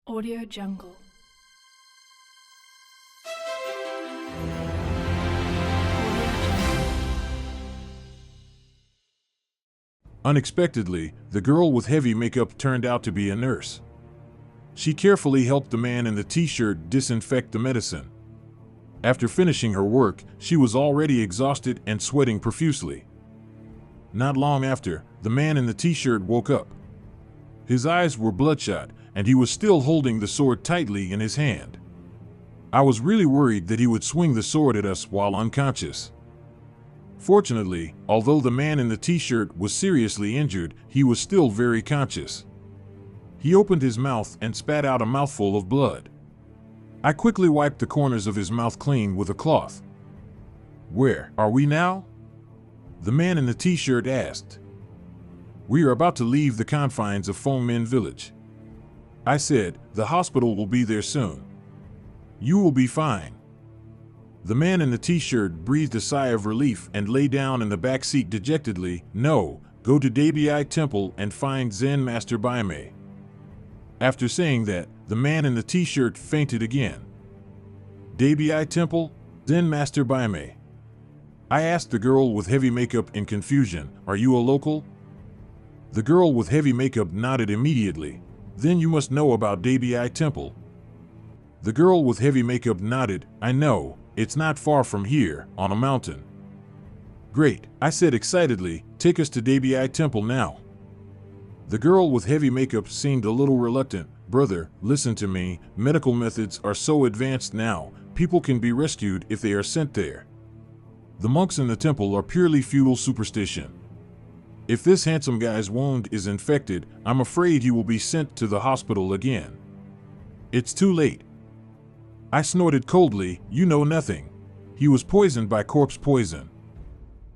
Audio Jungle. Unexpectedly, the girl with heavy makeup turned out to be a nurse. She carefully helped the man in the t-shirt disinfect the medicine. After finishing her work, she was already exhausted and sweating profusely. Not long after, the man in the t-shirt woke up. His eyes were bloodshot, and he was still holding the sword tightly in his hand. I was really worried that he would swing the sword at us while unconscious. Fortunately, although the man in the t-shirt was seriously injured, he was still very conscious. He opened his mouth and spat out a mouthful of blood. I quickly wiped the corners of his mouth clean with a cloth. "Where are we now?" the man in the t-shirt asked. "We are about to leave the confines of Fengmin village." I said, "The hospital will be there soon. You will be fine." The man in the t-shirt breathed a sigh of relief and lay down in the back seat dejectedly. "No, go to Dabi Temple and find Zen Master Baimei." After saying that, the man in the t-shirt fainted again. "Dabi Temple? Zen Master Baimei?" I asked the girl with heavy makeup in confusion, "Are you a local?" The girl with heavy makeup nodded immediately. "Then you must know about Dabi Temple." The girl with heavy makeup nodded. "I know. It's not far from here, on a mountain." "Great," I said excitedly. "Take us to Dabi Temple now." The girl with heavy makeup seemed a little reluctant. "Brother, listen to me. Medical methods are so advanced now, people can be rescued if they are sent there. The monks in the temple are purely feudal superstition. If this handsome guy's wound is infected, I'm afraid he will be sent to the hospital again. It's too late." I snorted coldly. "You know nothing. He was poisoned by corpse poison.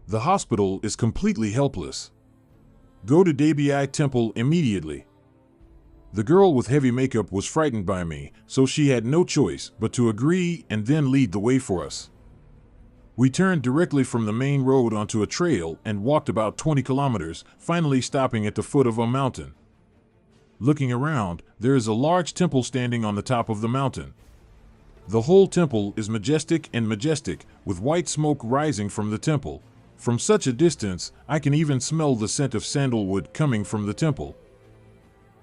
The hospital is completely helpless. Go to Dabi Temple immediately." The girl with heavy makeup was frightened by me, so she had no choice but to agree and then lead the way for us. We turned directly from the main road onto a trail and walked about 20 kilometers, finally stopping at the foot of a mountain. Looking around, there is a large temple standing on the top of the mountain. The whole temple is majestic, with white smoke rising from the temple. From such a distance, I can even smell the scent of sandalwood coming from the temple.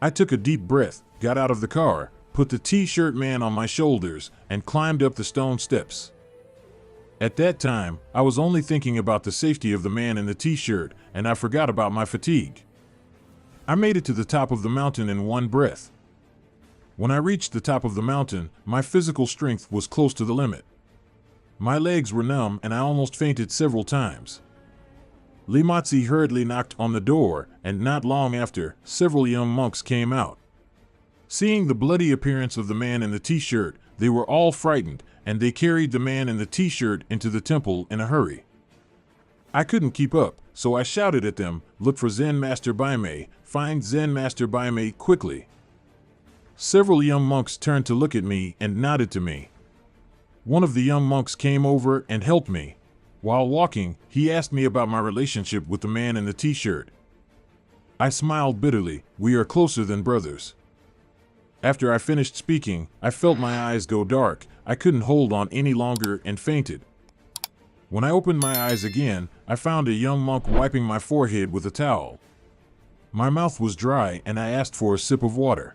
I took a deep breath, got out of the car, put the t-shirt man on my shoulders, and climbed up the stone steps. At that time, I was only thinking about the safety of the man in the t-shirt, and I forgot about my fatigue. I made it to the top of the mountain in one breath. When I reached the top of the mountain, my physical strength was close to the limit. My legs were numb and I almost fainted several times. Limatzi hurriedly knocked on the door, and not long after, several young monks came out. Seeing the bloody appearance of the man in the t-shirt, they were all frightened, and they carried the man in the t-shirt into the temple in a hurry. I couldn't keep up, so I shouted at them, "Look for Zen Master Baimei, find Zen Master Baimei quickly." Several young monks turned to look at me and nodded to me. One of the young monks came over and helped me. While walking, he asked me about my relationship with the man in the t-shirt. I smiled bitterly. "We are closer than brothers." After I finished speaking, I felt my eyes go dark. I couldn't hold on any longer and fainted. When I opened my eyes again, I found a young monk wiping my forehead with a towel. My mouth was dry and I asked for a sip of water.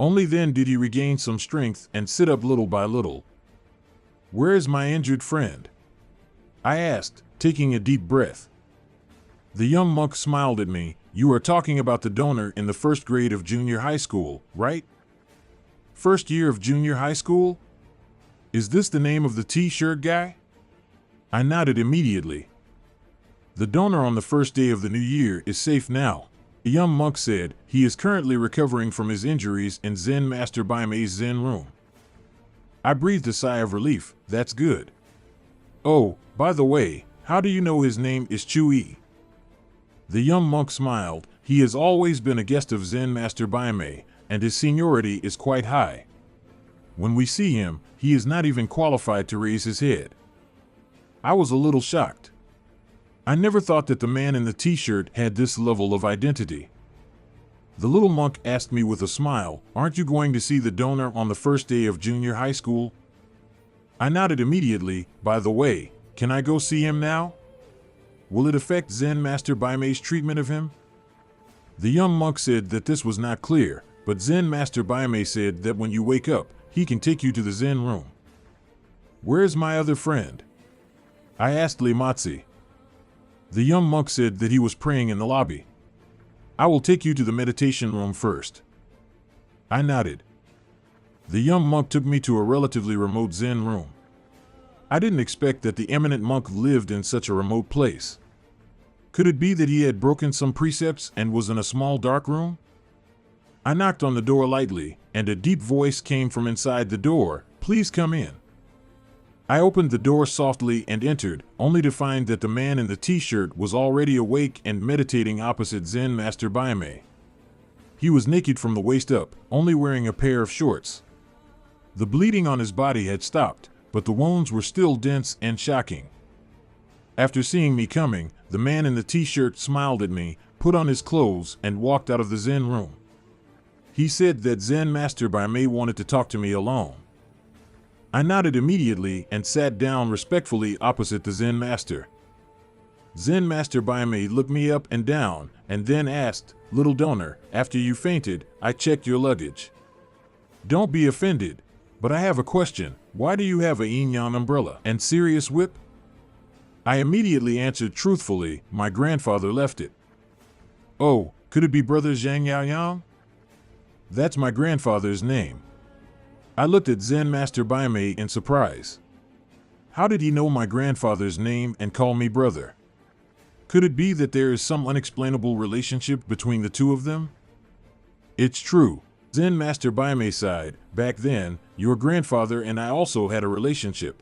Only then did he regain some strength and sit up little by little. "Where is my injured friend?" I asked, taking a deep breath. The young monk smiled at me. "You are talking about the donor in the first grade of junior high school, right? First year of junior high school? Is this the name of the t-shirt guy?" I nodded immediately. "The donor on the first day of the new year is safe now," the young monk said. "He is currently recovering from his injuries in Zen Master Baimei's Zen room." I breathed a sigh of relief. "That's good. Oh, by the way, how do you know his name is Chui?" The young monk smiled. "He has always been a guest of Zen Master Baimei, and his seniority is quite high. When we see him, he is not even qualified to raise his head." I was a little shocked. I never thought that the man in the t-shirt had this level of identity. The little monk asked me with a smile, "Aren't you going to see the donor on the first day of junior high school?" I nodded immediately. "By the way, can I go see him now? Will it affect Zen Master Baime's treatment of him?" The young monk said that this was not clear, but Zen Master Baime said that when you wake up, he can take you to the Zen room. "Where's my other friend?" I asked Leimatsi. The young monk said that he was praying in the lobby. "I will take you to the meditation room first." I nodded. The young monk took me to a relatively remote Zen room. I didn't expect that the eminent monk lived in such a remote place. Could it be that he had broken some precepts and was in a small dark room? I knocked on the door lightly, and a deep voice came from inside the door, "Please come in." I opened the door softly and entered, only to find that the man in the t-shirt was already awake and meditating opposite Zen Master Baime. He was naked from the waist up, only wearing a pair of shorts. The bleeding on his body had stopped, but the wounds were still dense and shocking. After seeing me coming, the man in the t-shirt smiled at me, put on his clothes, and walked out of the Zen room. He said that Zen Master Baime wanted to talk to me alone. I nodded immediately and sat down respectfully opposite the Zen Master. Zen Master Baime looked me up and down, and then asked, "Little donor, after you fainted, I checked your luggage. Don't be offended, but I have a question. Why do you have a Inyan umbrella and serious whip?" I immediately answered truthfully, "My grandfather left it." "Oh, could it be Brother Zhang Yaoyang?" "That's my grandfather's name." I looked at Zen Master Baime in surprise. How did he know my grandfather's name and call me brother? Could it be that there is some unexplainable relationship between the two of them? "It's true," Zen Master Baime sighed. "Back then, your grandfather and I also had a relationship.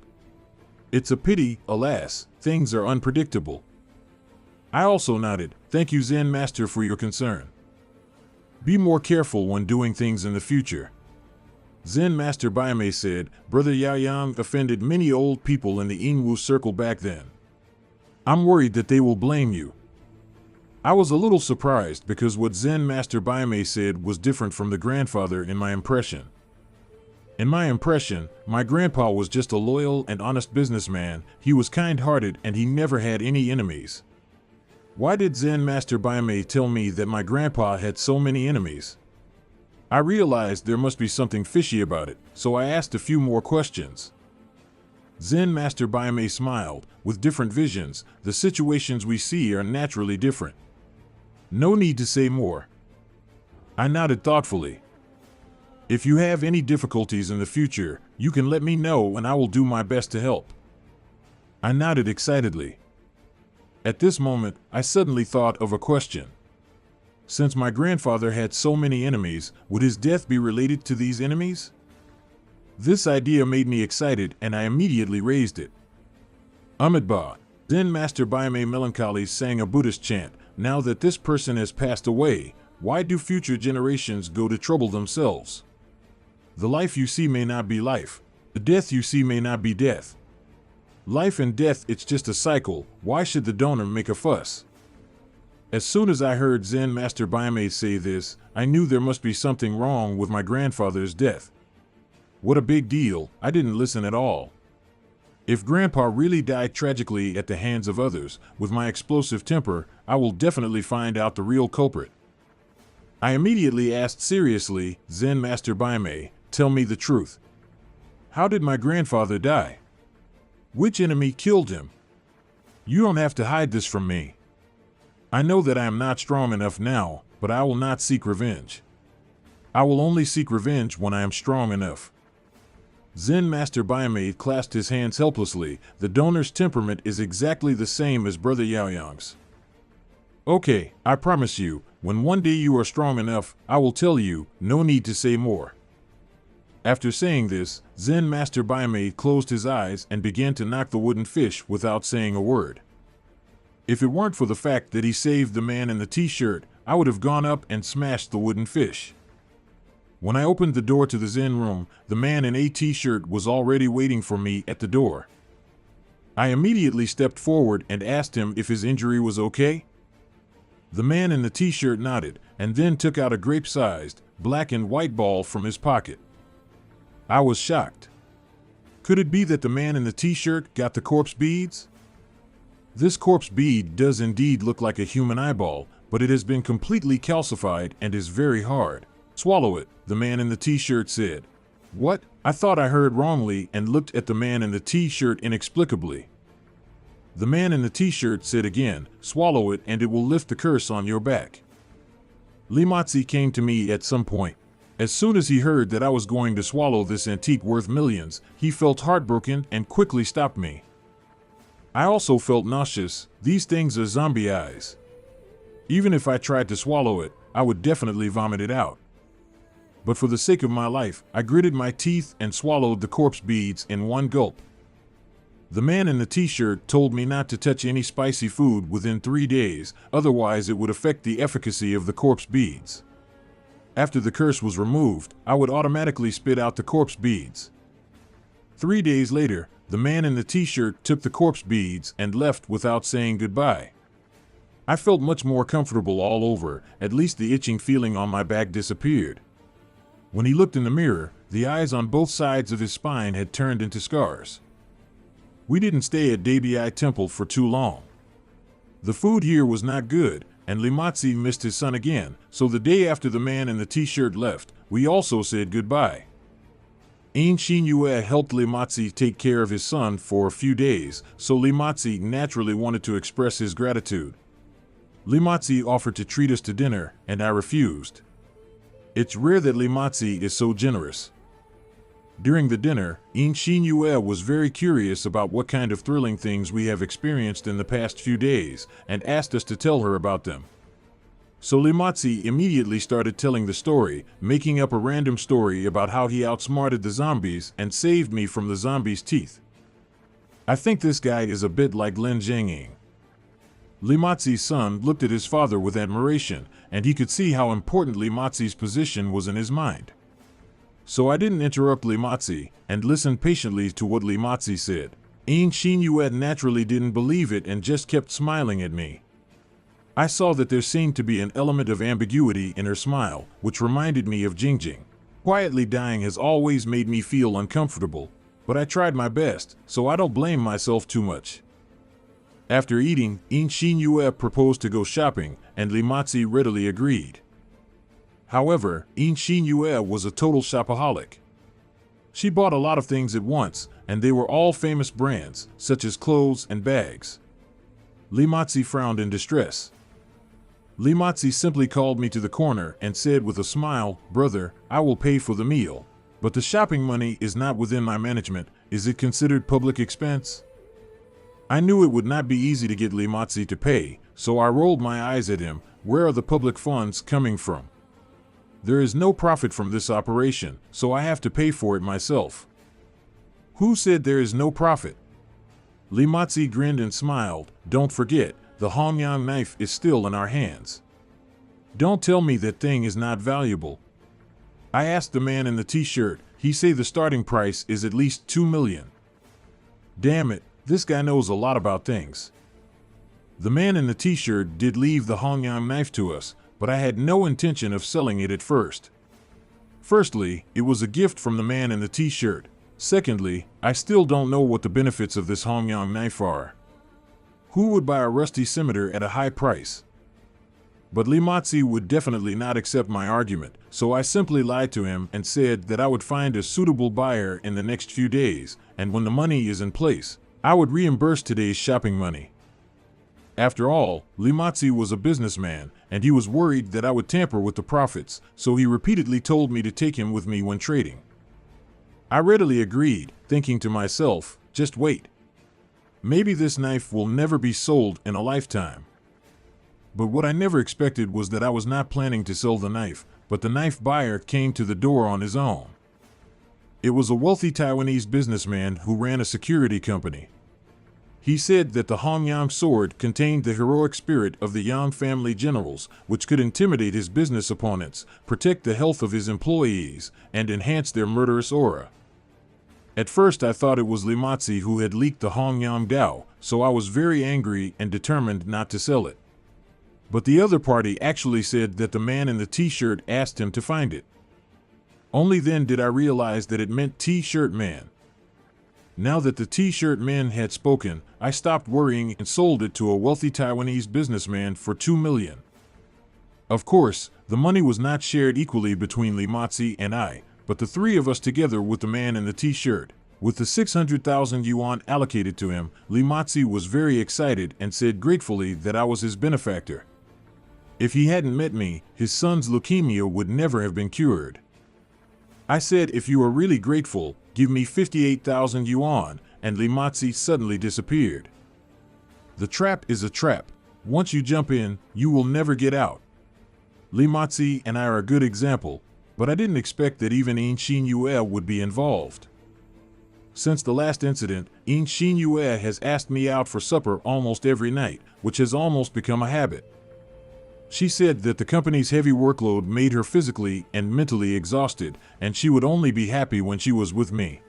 It's a pity, alas, things are unpredictable." I also nodded. "Thank you, Zen Master, for your concern. Be more careful when doing things in the future." Zen Master Baime said, "Brother Yaoyang offended many old people in the Inwu circle back then. I'm worried that they will blame you." I was a little surprised because what Zen Master Baime said was different from the grandfather in my impression. In my impression, my grandpa was just a loyal and honest businessman. He was kind-hearted and he never had any enemies. Why did Zen Master Baime tell me that my grandpa had so many enemies? I realized there must be something fishy about it, so I asked a few more questions. Zen Master Baime smiled. "With different visions, the situations we see are naturally different. No need to say more." I nodded thoughtfully. "If you have any difficulties in the future, you can let me know and I will do my best to help." I nodded excitedly. At this moment, I suddenly thought of a question. Since my grandfather had so many enemies, would his death be related to these enemies? This idea made me excited and I immediately raised it. Amitabha, Zen Master Baime melancholy sang a Buddhist chant. "Now that this person has passed away, why do future generations go to trouble themselves? The life you see may not be life. The death you see may not be death. Life and death, it's just a cycle. Why should the donor make a fuss?" As soon as I heard Zen Master Baime say this, I knew there must be something wrong with my grandfather's death. What a big deal, I didn't listen at all. If Grandpa really died tragically at the hands of others, with my explosive temper, I will definitely find out the real culprit. I immediately asked seriously, "Zen Master Baime, tell me the truth. How did my grandfather die? Which enemy killed him? You don't have to hide this from me. I know that I am not strong enough now, but I will not seek revenge. I will only seek revenge when I am strong enough." Zen Master Baime clasped his hands helplessly. "The donor's temperament is exactly the same as Brother Yaoyang's. Okay, I promise you, when one day you are strong enough, I will tell you, no need to say more." After saying this, Zen Master Baime closed his eyes and began to knock the wooden fish without saying a word. If it weren't for the fact that he saved the man in the t-shirt, I would have gone up and smashed the wooden fish. When I opened the door to the Zen room, the man in a t-shirt was already waiting for me at the door. I immediately stepped forward and asked him if his injury was okay. The man in the t-shirt nodded and then took out a grape-sized, black and white ball from his pocket. I was shocked. Could it be that the man in the t-shirt got the corpse beads? This corpse bead does indeed look like a human eyeball, but it has been completely calcified and is very hard. Swallow it, the man in the t-shirt said. What? I thought I heard wrongly and looked at the man in the t-shirt inexplicably. The man in the t-shirt said again, swallow it and it will lift the curse on your back. Limatzi came to me at some point. As soon as he heard that I was going to swallow this antique worth millions, he felt heartbroken and quickly stopped me. I also felt nauseous. These things are zombie eyes. Even if I tried to swallow it, I would definitely vomit it out. But for the sake of my life, I gritted my teeth and swallowed the corpse beads in one gulp. The man in the t-shirt told me not to touch any spicy food within 3 days, otherwise it would affect the efficacy of the corpse beads. After the curse was removed, I would automatically spit out the corpse beads. 3 days later, the man in the t-shirt took the corpse beads and left without saying goodbye. I felt much more comfortable all over, at least the itching feeling on my back disappeared. When he looked in the mirror, the eyes on both sides of his spine had turned into scars. We didn't stay at Dabi Temple for too long. The food here was not good, and Limatzi missed his son again, so the day after the man in the t-shirt left, we also said goodbye. Ain Shinyue helped Limatzi take care of his son for a few days, so Limatzi naturally wanted to express his gratitude. Limatzi offered to treat us to dinner, and I refused. It's rare that Limatzi is so generous. During the dinner, Ain Shinyue was very curious about what kind of thrilling things we have experienced in the past few days, and asked us to tell her about them. So Limatzi immediately started telling the story, making up a random story about how he outsmarted the zombies and saved me from the zombies' teeth. I think this guy is a bit like Lin Zhengying. Limatzi's son looked at his father with admiration, and he could see how important Limatzi's position was in his mind. So I didn't interrupt Limatzi, and listened patiently to what Limatzi said. Ain Shinyue naturally didn't believe it and just kept smiling at me. I saw that there seemed to be an element of ambiguity in her smile, which reminded me of Jingjing. Quietly dying has always made me feel uncomfortable, but I tried my best, so I don't blame myself too much. After eating, Ain Shinyue proposed to go shopping, and Limatzi readily agreed. However, Ain Shinyue was a total shopaholic. She bought a lot of things at once, and they were all famous brands, such as clothes and bags. Limatzi frowned in distress. Limatzi simply called me to the corner and said with a smile, "Brother, I will pay for the meal. But the shopping money is not within my management. Is it considered public expense?" I knew it would not be easy to get Limatzi to pay, so I rolled my eyes at him. Where are the public funds coming from? There is no profit from this operation, so I have to pay for it myself. Who said there is no profit? Limatzi grinned and smiled. Don't forget, the Hongyang knife is still in our hands. Don't tell me that thing is not valuable. I asked the man in the t-shirt. He say the starting price is at least 2 million. Damn it, this guy knows a lot about things. The man in the t-shirt did leave the Hongyang knife to us, but I had no intention of selling it at first. Firstly, it was a gift from the man in the t-shirt. Secondly, I still don't know what the benefits of this Hongyang knife are. Who would buy a rusty scimitar at a high price? But Limatzi would definitely not accept my argument, so I simply lied to him and said that I would find a suitable buyer in the next few days, and when the money is in place, I would reimburse today's shopping money. After all, Limatzi was a businessman, and he was worried that I would tamper with the profits, so he repeatedly told me to take him with me when trading. I readily agreed, thinking to myself, just wait. Maybe this knife will never be sold in a lifetime. But what I never expected was that I was not planning to sell the knife, but the knife buyer came to the door on his own. It was a wealthy Taiwanese businessman who ran a security company. He said that the Hongyang sword contained the heroic spirit of the Yang family generals, which could intimidate his business opponents, protect the health of his employees, and enhance their murderous aura. At first I thought it was Limatzi who had leaked the Hongyang Dao, so I was very angry and determined not to sell it. But the other party actually said that the man in the t-shirt asked him to find it. Only then did I realize that it meant T-shirt man. Now that the T-shirt man had spoken, I stopped worrying and sold it to a wealthy Taiwanese businessman for 2 million. Of course, the money was not shared equally between Limatzi and I, but the three of us together with the man in the t-shirt. With the 600,000 yuan allocated to him, Limatzi was very excited and said gratefully that I was his benefactor. If he hadn't met me, his son's leukemia would never have been cured. I said, if you are really grateful, give me 58,000 yuan, and Limatzi suddenly disappeared. The trap is a trap. Once you jump in, you will never get out. Limatzi and I are a good example, but I didn't expect that even In Xin Yue would be involved. Since the last incident, In Xin Yue has asked me out for supper almost every night, which has almost become a habit. She said that the company's heavy workload made her physically and mentally exhausted, and she would only be happy when she was with me.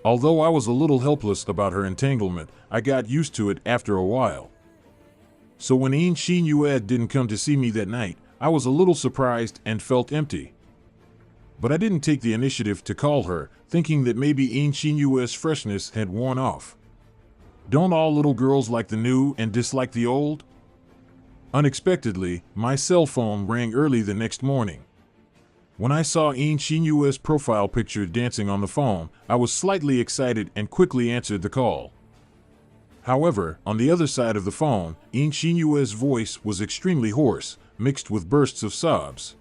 Although I was a little helpless about her entanglement, I got used to it after a while. So when In Xin Yue didn't come to see me that night, I was a little surprised and felt empty. But I didn't take the initiative to call her, thinking that maybe In Xin Yue's freshness had worn off. Don't all little girls like the new and dislike the old? Unexpectedly, my cell phone rang early the next morning. When I saw In Xin Yue's profile picture dancing on the phone, I was slightly excited and quickly answered the call. However, on the other side of the phone, In Xin Yue's voice was extremely hoarse, mixed with bursts of sobs.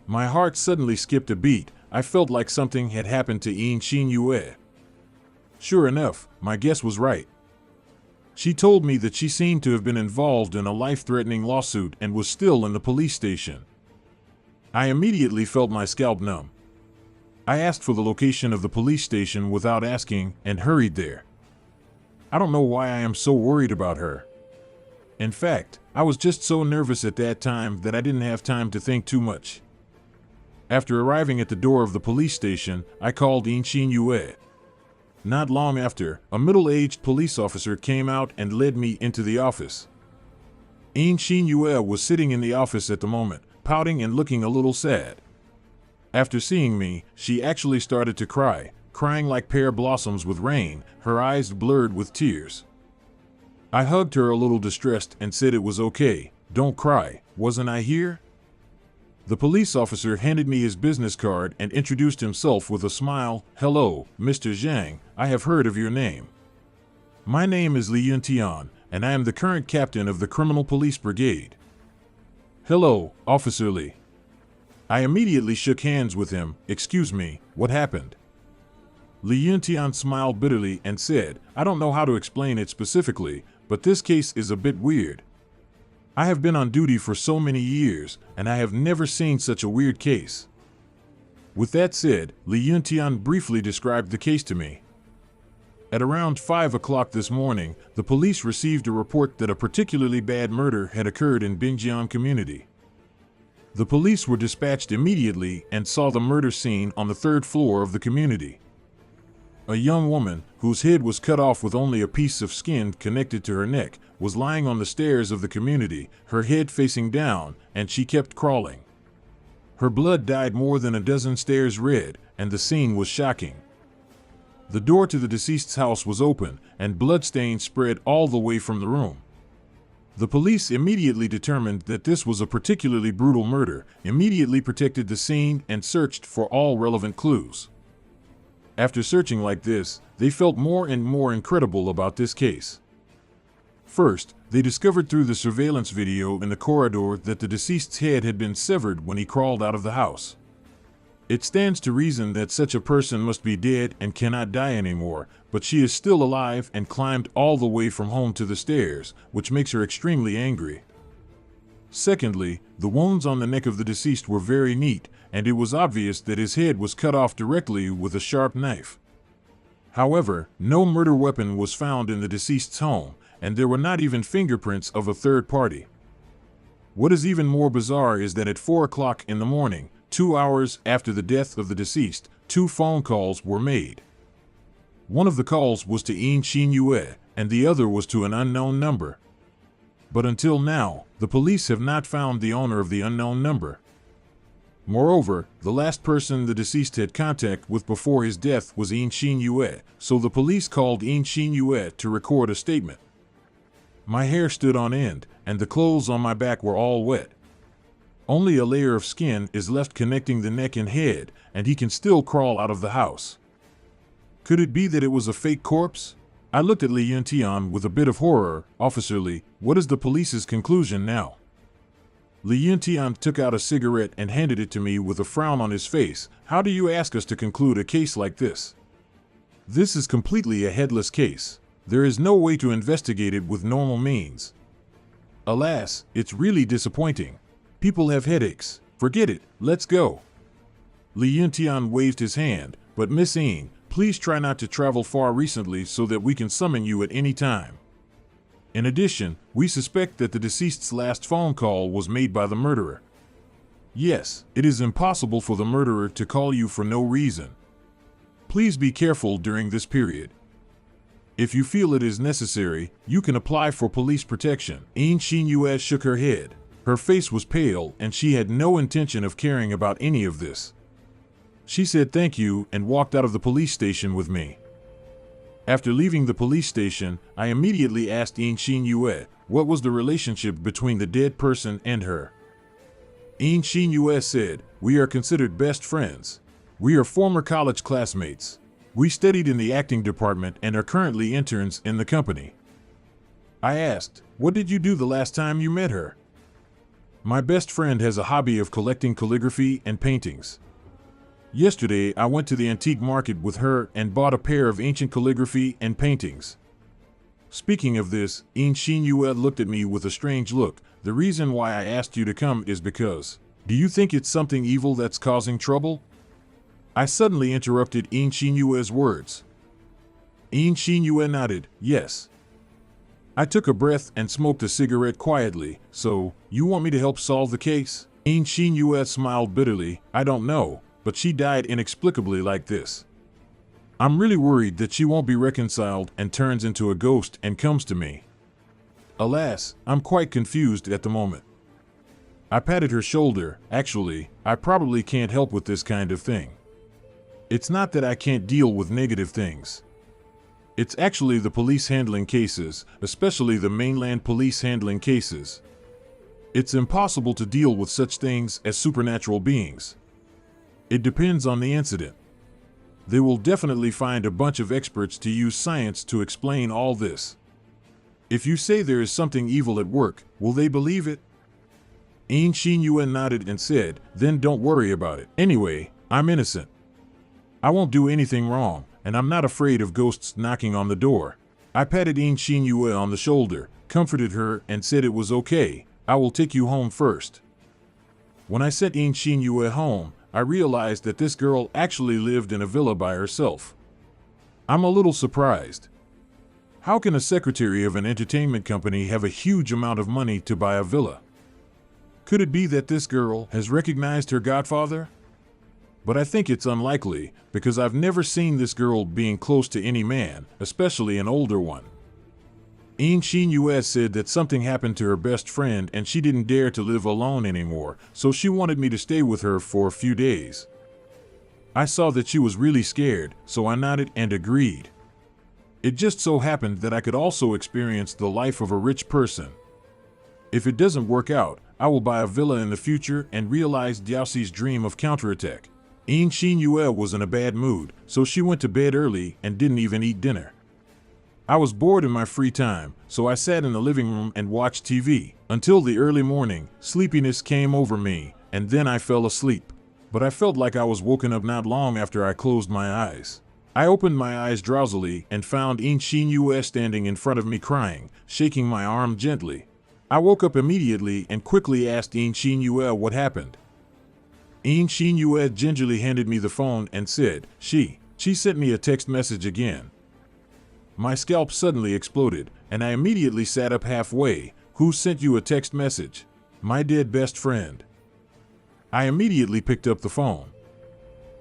My heart suddenly skipped a beat. I felt like something had happened to In Xin Yue. Sure enough, my guess was right. She told me that she seemed to have been involved in a life-threatening lawsuit and was still in the police station. I immediately felt my scalp numb. I asked for the location of the police station without asking and hurried there. I don't know why I am so worried about her. In fact, I was just so nervous at that time that I didn't have time to think too much. After arriving at the door of the police station, I called In Xin Yue. Not long after, a middle-aged police officer came out and led me into the office. In Xin Yue was sitting in the office at the moment, pouting and looking a little sad. After seeing me, she actually started to cry, crying like pear blossoms with rain, her eyes blurred with tears. I hugged her a little distressed and said it was okay, don't cry, wasn't I here? The police officer handed me his business card and introduced himself with a smile. Hello, Mr. Zhang, I have heard of your name. My name is Li Yuntian, and I am the current captain of the Criminal Police Brigade. Hello, Officer Li. I immediately shook hands with him. Excuse me, what happened? Li Yuntian smiled bitterly and said, I don't know how to explain it specifically, but this case is a bit weird. I have been on duty for so many years, and I have never seen such a weird case. With that said, Li Yuntian briefly described the case to me. At around 5 o'clock this morning, the police received a report that a particularly bad murder had occurred in Bingjiang community. The police were dispatched immediately and saw the murder scene on the 3rd floor of the community. A young woman, whose head was cut off with only a piece of skin connected to her neck, was lying on the stairs of the community, her head facing down, and she kept crawling. Her blood dyed more than a dozen stairs red, and the scene was shocking. The door to the deceased's house was open, and bloodstains spread all the way from the room. The police immediately determined that this was a particularly brutal murder, immediately protected the scene, and searched for all relevant clues. After searching like this, they felt more and more incredible about this case. First, they discovered through the surveillance video in the corridor that the deceased's head had been severed when he crawled out of the house. It stands to reason that such a person must be dead and cannot die anymore, but she is still alive and climbed all the way from home to the stairs, which makes her extremely angry. Secondly, the wounds on the neck of the deceased were very neat, and it was obvious that his head was cut off directly with a sharp knife. However, no murder weapon was found in the deceased's home, and there were not even fingerprints of a third party. What is even more bizarre is that at 4 o'clock in the morning, 2 hours after the death of the deceased, 2 phone calls were made. One of the calls was to In Xin Yue, and the other was to an unknown number. But until now, the The police have not found the owner of the unknown number. Moreover, the last person the deceased had contact with before his death was In Shin Yue, so the police called In Shin Yue to record a statement. My hair stood on end, and the clothes on my back were all wet. Only a layer of skin is left connecting the neck and head, and he can still crawl out of the house. Could it be that it was a fake corpse? I looked at Li Yuntian with a bit of horror. Officer Li, what is the police's conclusion now? Li Yuntian took out a cigarette and handed it to me with a frown on his face. How do you ask us to conclude a case like this? This is completely a headless case. There is no way to investigate it with normal means. Alas, it's really disappointing. People have headaches. Forget it, let's go. Li Yuntian waved his hand, but Miss Yin, please try not to travel far recently so that we can summon you at any time. In addition, we suspect that the deceased's last phone call was made by the murderer. Yes, it is impossible for the murderer to call you for no reason. Please be careful during this period. If you feel it is necessary, you can apply for police protection. In Shin Yue shook her head. Her face was pale and she had no intention of caring about any of this. She said thank you and walked out of the police station with me. After leaving the police station, I immediately asked In Shin Yue what was the relationship between the dead person and her. In Shin Yue said, we are considered best friends. We are former college classmates. We studied in the acting department and are currently interns in the company. I asked, what did you do the last time you met her? My best friend has a hobby of collecting calligraphy and paintings. Yesterday, I went to the antique market with her and bought a pair of ancient calligraphy and paintings. Speaking of this, In Shin Yue looked at me with a strange look. The reason why I asked you to come is because, do you think it's something evil that's causing trouble? I suddenly interrupted In Shin Yue's words. In Shin Yue nodded, yes. I took a breath and smoked a cigarette quietly. So, you want me to help solve the case? In Shin Yue smiled bitterly. I don't know. But she died inexplicably like this. I'm really worried that she won't be reconciled and turns into a ghost and comes to me. Alas, I'm quite confused at the moment. I patted her shoulder. Actually, I probably can't help with this kind of thing. It's not that I can't deal with negative things. It's actually the police handling cases, especially the mainland police handling cases. It's impossible to deal with such things as supernatural beings. It depends on the incident. They will definitely find a bunch of experts to use science to explain all this. If you say there is something evil at work, will they believe it? In Shin Yue nodded and said, then don't worry about it. Anyway, I'm innocent. I won't do anything wrong, and I'm not afraid of ghosts knocking on the door. I patted In Shin Yue on the shoulder, comforted her, and said it was okay. I will take you home first. When I sent In Shin Yue home, I realized that this girl actually lived in a villa by herself. I'm a little surprised. How can a secretary of an entertainment company have a huge amount of money to buy a villa? Could it be that this girl has recognized her godfather? But I think it's unlikely, because I've never seen this girl being close to any man, especially an older one. In Shin Yue said that something happened to her best friend and she didn't dare to live alone anymore, so she wanted me to stay with her for a few days. I saw that she was really scared, so I nodded and agreed. It just so happened that I could also experience the life of a rich person. If it doesn't work out, I will buy a villa in the future and realize Diaoxi's dream of counterattack. In Shin Yue was in a bad mood, so she went to bed early and didn't even eat dinner. I was bored in my free time, so I sat in the living room and watched TV. Until the early morning, sleepiness came over me, and then I fell asleep. But I felt like I was woken up not long after I closed my eyes. I opened my eyes drowsily and found In Shin Yue standing in front of me crying, shaking my arm gently. I woke up immediately and quickly asked In Shin Yue what happened. In Shin Yue gingerly handed me the phone and said, She sent me a text message again. My scalp suddenly exploded, and I immediately sat up halfway. Who sent you a text message? My dead best friend. I immediately picked up the phone.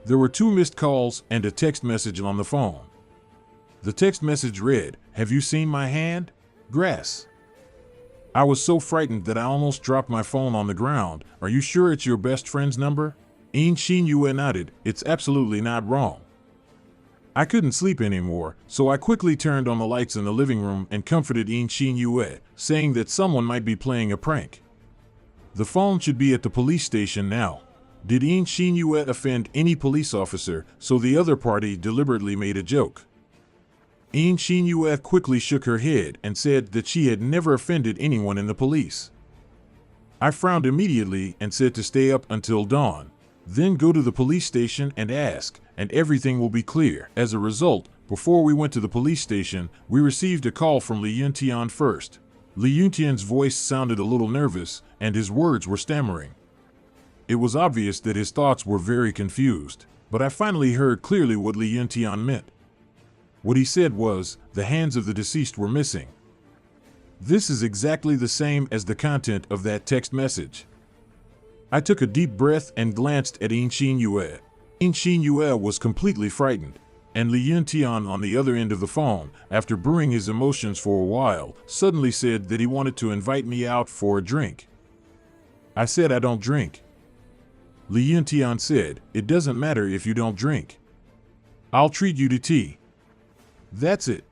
There were 2 missed calls and a text message on the phone. The text message read, Have you seen my hand? Grass. I was so frightened that I almost dropped my phone on the ground. Are you sure it's your best friend's number? Yin Xin Yue nodded. It's absolutely not wrong. I couldn't sleep anymore, so I quickly turned on the lights in the living room and comforted Yin Xin Yue, saying that someone might be playing a prank. The phone should be at the police station now. Did Yin Xin Yue offend any police officer, so the other party deliberately made a joke? Yin Xin Yue quickly shook her head and said that she had never offended anyone in the police. I frowned immediately and said to stay up until dawn, then go to the police station and ask, and everything will be clear. As a result, before we went to the police station, we received a call from Li Yuntian first. Li Yuntian's voice sounded a little nervous, and his words were stammering. It was obvious that his thoughts were very confused, but I finally heard clearly what Li Yuntian meant. What he said was, the hands of the deceased were missing. This is exactly the same as the content of that text message. I took a deep breath and glanced at Yin Xin Yue. Yin Xin Yue was completely frightened, and Li Yuntian on the other end of the phone, after brewing his emotions for a while, suddenly said that he wanted to invite me out for a drink. I said I don't drink. Li Yuntian said, it doesn't matter if you don't drink. I'll treat you to tea. That's it.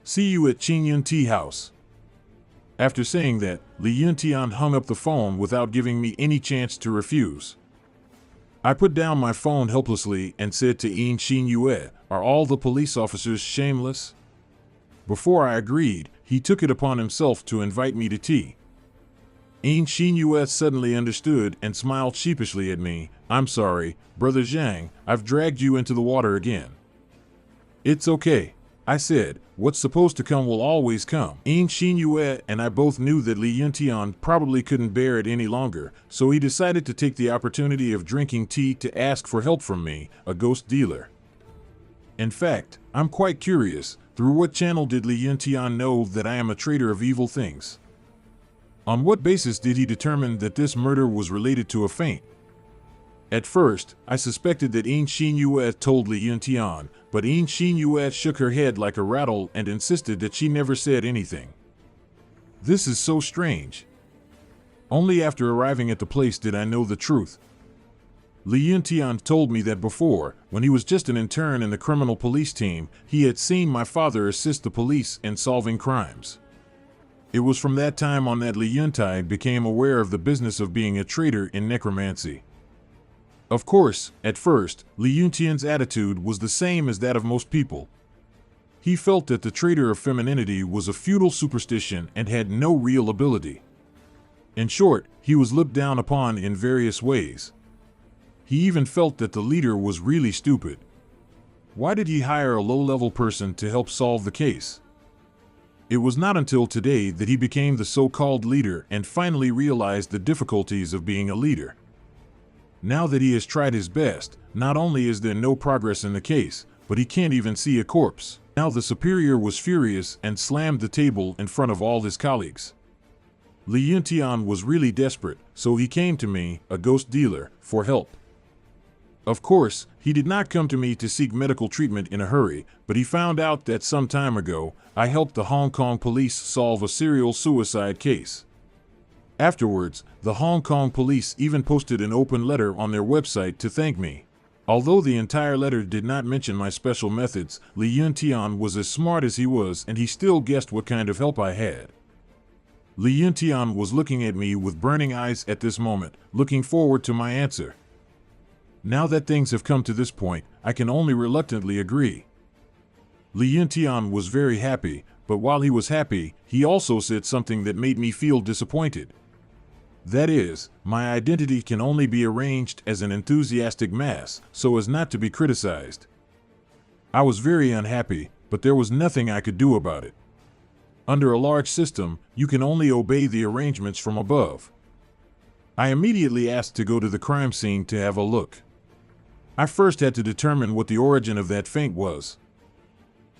See you at Qingyun Tea House. After saying that, Li Yuntian hung up the phone without giving me any chance to refuse. I put down my phone helplessly and said to Yin Xin Yue, are all the police officers shameless? Before I agreed, he took it upon himself to invite me to tea. Yin Xin Yue suddenly understood and smiled sheepishly at me. I'm sorry, Brother Zhang, I've dragged you into the water again. It's okay, I said. What's supposed to come will always come. Yin Xin Yue and I both knew that Li Yuntian probably couldn't bear it any longer, so he decided to take the opportunity of drinking tea to ask for help from me, a ghost dealer. In fact, I'm quite curious, through what channel did Li Yuntian know that I am a trader of evil things? On what basis did he determine that this murder was related to a feint? At first, I suspected that Yin Xin Yue told Li Yuntian, but Yin Xin Yue shook her head like a rattle and insisted that she never said anything. This is so strange. Only after arriving at the place did I know the truth. Li Yuntian told me that before, when he was just an intern in the criminal police team, he had seen my father assist the police in solving crimes. It was from that time on that Li Yuntai became aware of the business of being a trader in necromancy. Of course, at first, Li Yuntian's attitude was the same as that of most people. He felt that the trader of femininity was a feudal superstition and had no real ability. In short, he was looked down upon in various ways. He even felt that the leader was really stupid. Why did he hire a low-level person to help solve the case? It was not until today that he became the so-called leader and finally realized the difficulties of being a leader. Now that he has tried his best, not only is there no progress in the case, but he can't even see a corpse. Now the superior was furious and slammed the table in front of all his colleagues. Li Yuntian was really desperate, so he came to me, a ghost dealer, for help. Of course, he did not come to me to seek medical treatment in a hurry, but he found out that some time ago, I helped the Hong Kong police solve a serial suicide case. Afterwards, the Hong Kong police even posted an open letter on their website to thank me. Although the entire letter did not mention my special methods, Li Yuntian was as smart as he was and he still guessed what kind of help I had. Li Yuntian was looking at me with burning eyes at this moment, looking forward to my answer. Now that things have come to this point, I can only reluctantly agree. Li Yuntian was very happy, but while he was happy, he also said something that made me feel disappointed. That is, my identity can only be arranged as an enthusiastic mass, so as not to be criticized. I was very unhappy, but there was nothing I could do about it. Under a large system, you can only obey the arrangements from above. I immediately asked to go to the crime scene to have a look. I first had to determine what the origin of that feint was.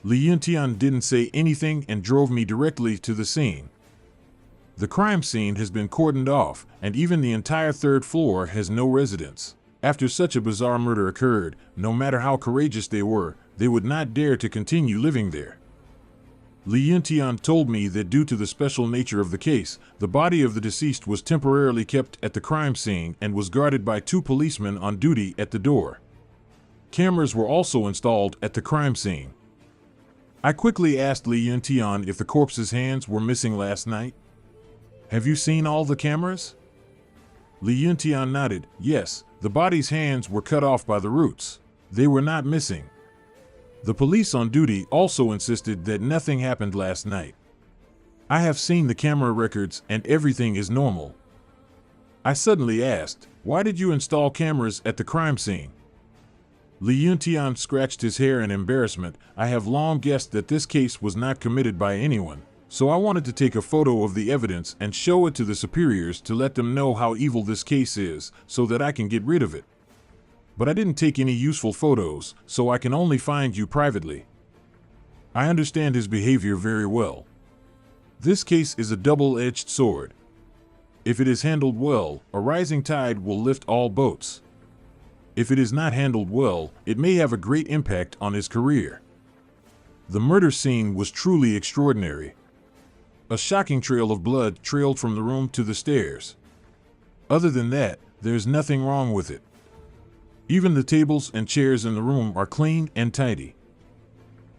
Li Yuntian didn't say anything and drove me directly to the scene. The crime scene has been cordoned off, and even the entire third floor has no residents. After such a bizarre murder occurred, no matter how courageous they were, they would not dare to continue living there. Li Yuntian told me that due to the special nature of the case, the body of the deceased was temporarily kept at the crime scene and was guarded by 2 policemen on duty at the door. Cameras were also installed at the crime scene. I quickly asked Li Yuntian if the corpse's hands were missing last night. Have you seen all the cameras? Li Yuntian nodded. Yes, the body's hands were cut off by the roots. They were not missing. The police on duty also insisted that nothing happened last night. I have seen the camera records and everything is normal. I suddenly asked, why did you install cameras at the crime scene? Li Yuntian scratched his hair in embarrassment. I have long guessed that this case was not committed by anyone, so I wanted to take a photo of the evidence and show it to the superiors to let them know how evil this case is, so that I can get rid of it. But I didn't take any useful photos, so I can only find you privately. I understand his behavior very well. This case is a double-edged sword. If it is handled well, a rising tide will lift all boats. If it is not handled well, it may have a great impact on his career. The murder scene was truly extraordinary. A shocking trail of blood trailed from the room to the stairs. Other than that, there's nothing wrong with it. Even the tables and chairs in the room are clean and tidy.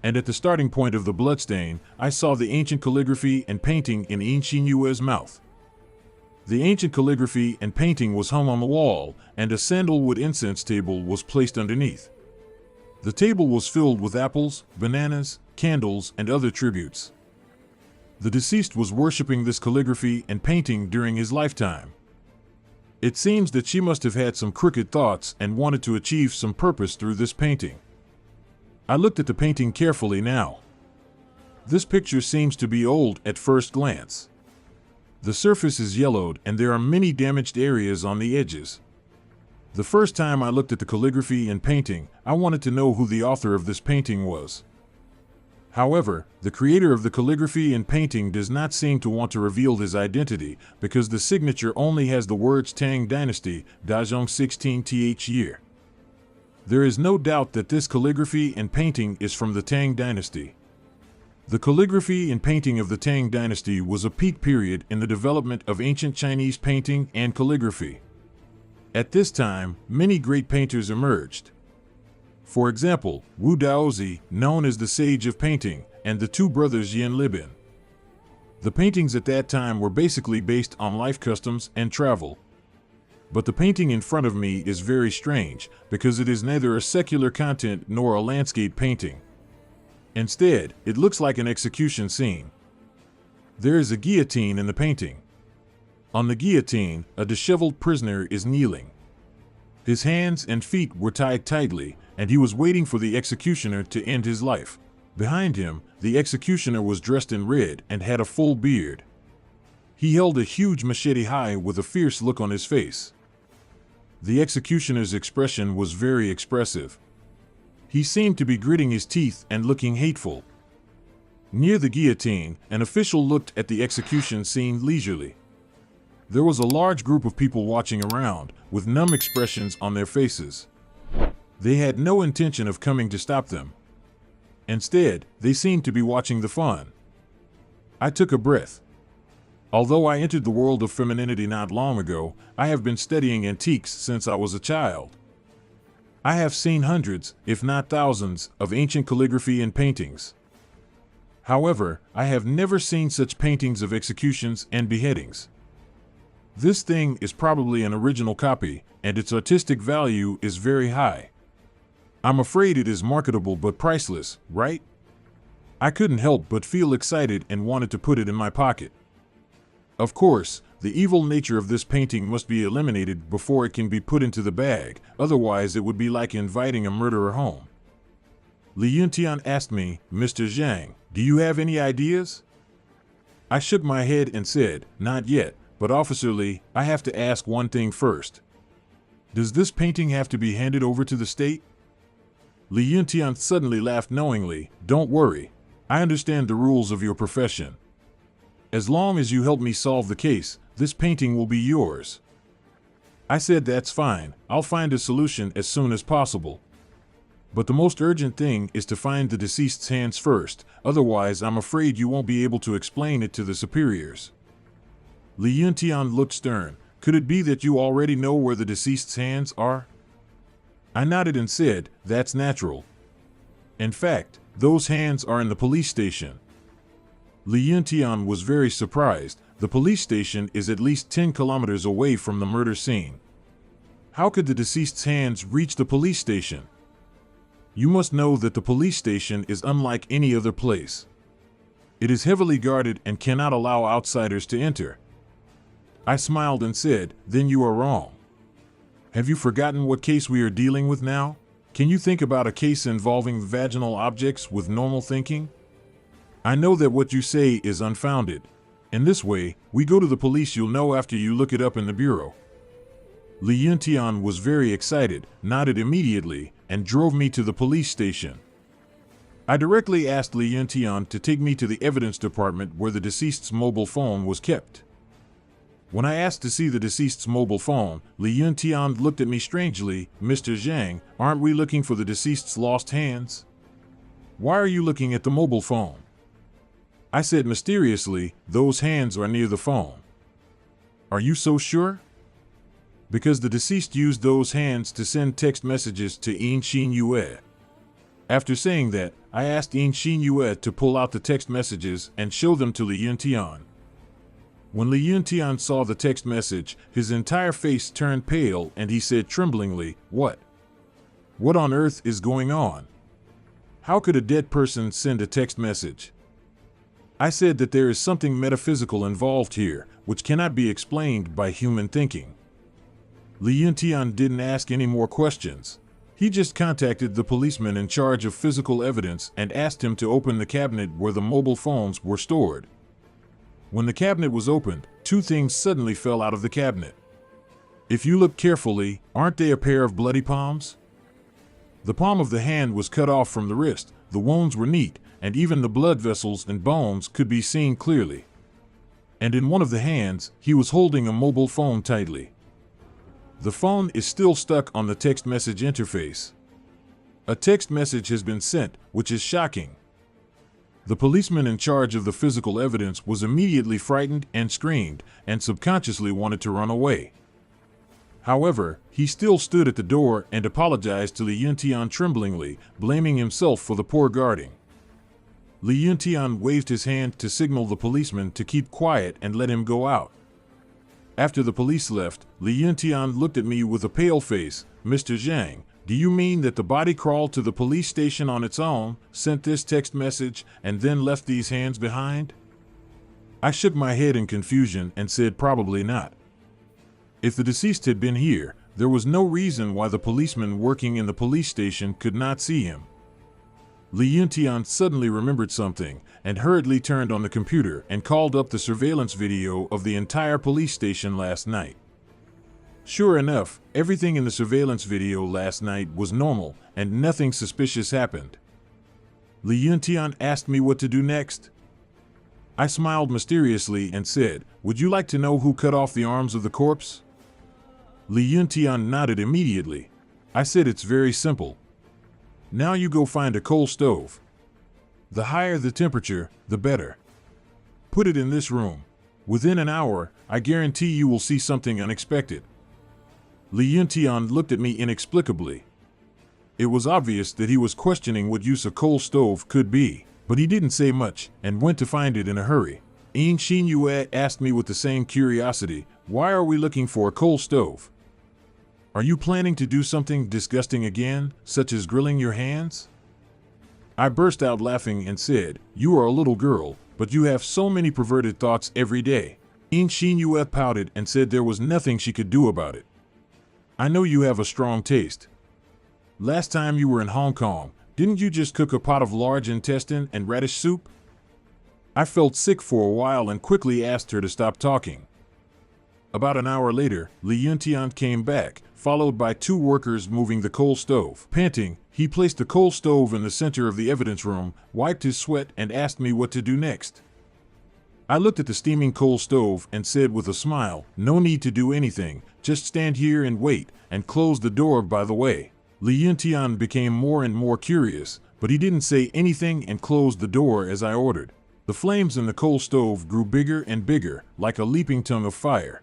And at the starting point of the bloodstain, I saw the ancient calligraphy and painting in Inshinue's mouth. The ancient calligraphy and painting was hung on the wall, and a sandalwood incense table was placed underneath. The table was filled with apples, bananas, candles, and other tributes. The deceased was worshipping this calligraphy and painting during his lifetime. It seems that she must have had some crooked thoughts and wanted to achieve some purpose through this painting. I looked at the painting carefully now. This picture seems to be old at first glance. The surface is yellowed and there are many damaged areas on the edges. The first time I looked at the calligraphy and painting, I wanted to know who the author of this painting was. However, the creator of the calligraphy and painting does not seem to want to reveal his identity because the signature only has the words Tang Dynasty, Dazhong 16th year. There is no doubt that this calligraphy and painting is from the Tang Dynasty. The calligraphy and painting of the Tang Dynasty was a peak period in the development of ancient Chinese painting and calligraphy. At this time, many great painters emerged. For example, Wu Daozi, known as the Sage of Painting, and the 2 brothers Yin Libin. The paintings at that time were basically based on life customs and travel. But the painting in front of me is very strange, because it is neither a secular content nor a landscape painting. Instead, it looks like an execution scene. There is a guillotine in the painting. On the guillotine, a disheveled prisoner is kneeling. His hands and feet were tied tightly, and he was waiting for the executioner to end his life. Behind him, the executioner was dressed in red and had a full beard. He held a huge machete high with a fierce look on his face. The executioner's expression was very expressive. He seemed to be gritting his teeth and looking hateful. Near the guillotine, an official looked at the execution scene leisurely. There was a large group of people watching around, with numb expressions on their faces. They had no intention of coming to stop them. Instead, they seemed to be watching the fun. I took a breath. Although I entered the world of femininity not long ago, I have been studying antiques since I was a child. I have seen hundreds, if not thousands, of ancient calligraphy and paintings. However, I have never seen such paintings of executions and beheadings. This thing is probably an original copy, and its artistic value is very high. I'm afraid it is marketable but priceless, right? I couldn't help but feel excited and wanted to put it in my pocket. Of course, the evil nature of this painting must be eliminated before it can be put into the bag, otherwise it would be like inviting a murderer home. Li Yuntian asked me, Mr. Zhang, do you have any ideas? I shook my head and said, not yet, but Officer Li, I have to ask one thing first. Does this painting have to be handed over to the state? Li Yuntian suddenly laughed knowingly. Don't worry. I understand the rules of your profession. As long as you help me solve the case, this painting will be yours. I said that's fine. I'll find a solution as soon as possible. But the most urgent thing is to find the deceased's hands first, otherwise I'm afraid you won't be able to explain it to the superiors. Li Yuntian looked stern. Could it be that you already know where the deceased's hands are? I nodded and said, that's natural. In fact, those hands are in the police station. Li Yuntian was very surprised. The police station is at least 10 kilometers away from the murder scene. How could the deceased's hands reach the police station? You must know that the police station is unlike any other place. It is heavily guarded and cannot allow outsiders to enter. I smiled and said, then you are wrong. Have you forgotten what case we are dealing with now? Can you think about a case involving vaginal objects with normal thinking? I know that what you say is unfounded. In this way, we go to the police, you'll know after you look it up in the bureau. Li Yuntian was very excited, nodded immediately, and drove me to the police station. I directly asked Li Yuntian to take me to the evidence department where the deceased's mobile phone was kept. When I asked to see the deceased's mobile phone, Li Yuntian looked at me strangely. Mr. Zhang, aren't we looking for the deceased's lost hands? Why are you looking at the mobile phone? I said mysteriously, those hands are near the phone. Are you so sure? Because the deceased used those hands to send text messages to Yin Xin Yue. After saying that, I asked Yin Xin Yue to pull out the text messages and show them to Li Yuntian. When Li Yuntian saw the text message, his entire face turned pale and he said tremblingly, What? What on earth is going on? How could a dead person send a text message? I said that there is something metaphysical involved here, which cannot be explained by human thinking. Li Yuntian didn't ask any more questions. He just contacted the policeman in charge of physical evidence and asked him to open the cabinet where the mobile phones were stored. When the cabinet was opened, two things suddenly fell out of the cabinet. If you look carefully, aren't they a pair of bloody palms? The palm of the hand was cut off from the wrist, the wounds were neat, and even the blood vessels and bones could be seen clearly. And in one of the hands, he was holding a mobile phone tightly. The phone is still stuck on the text message interface. A text message has been sent, which is shocking. The policeman in charge of the physical evidence was immediately frightened and screamed, and subconsciously wanted to run away. However, he still stood at the door and apologized to Li Yuntian tremblingly, blaming himself for the poor guarding. Li Yuntian waved his hand to signal the policeman to keep quiet and let him go out. After the police left, Li Yuntian looked at me with a pale face. Mr. Zhang, do you mean that the body crawled to the police station on its own, sent this text message, and then left these hands behind? I shook my head in confusion and said probably not. If the deceased had been here, there was no reason why the policeman working in the police station could not see him. Li Yuntian suddenly remembered something and hurriedly turned on the computer and called up the surveillance video of the entire police station last night. Sure enough, everything in the surveillance video last night was normal and nothing suspicious happened. Li Yuntian asked me what to do next. I smiled mysteriously and said, would you like to know who cut off the arms of the corpse? Li Yuntian nodded immediately. I said it's very simple. Now you go find a coal stove. The higher the temperature, the better. Put it in this room. Within an hour, I guarantee you will see something unexpected. Li Yuntian looked at me inexplicably. It was obvious that he was questioning what use a coal stove could be, but he didn't say much and went to find it in a hurry. Yin Xin Yue asked me with the same curiosity, why are we looking for a coal stove? Are you planning to do something disgusting again, such as grilling your hands? I burst out laughing and said, you are a little girl, but you have so many perverted thoughts every day. Yin Xin Yue pouted and said there was nothing she could do about it. I know you have a strong taste. Last time you were in Hong Kong, didn't you just cook a pot of large intestine and radish soup? I felt sick for a while and quickly asked her to stop talking. About an hour later, Li Yuntian came back, followed by two workers moving the coal stove. Panting, he placed the coal stove in the center of the evidence room, wiped his sweat, and asked me what to do next. I looked at the steaming coal stove and said with a smile, no need to do anything, just stand here and wait, and close the door by the way. Li Yuntian became more and more curious, but he didn't say anything and closed the door as I ordered. The flames in the coal stove grew bigger and bigger, like a leaping tongue of fire.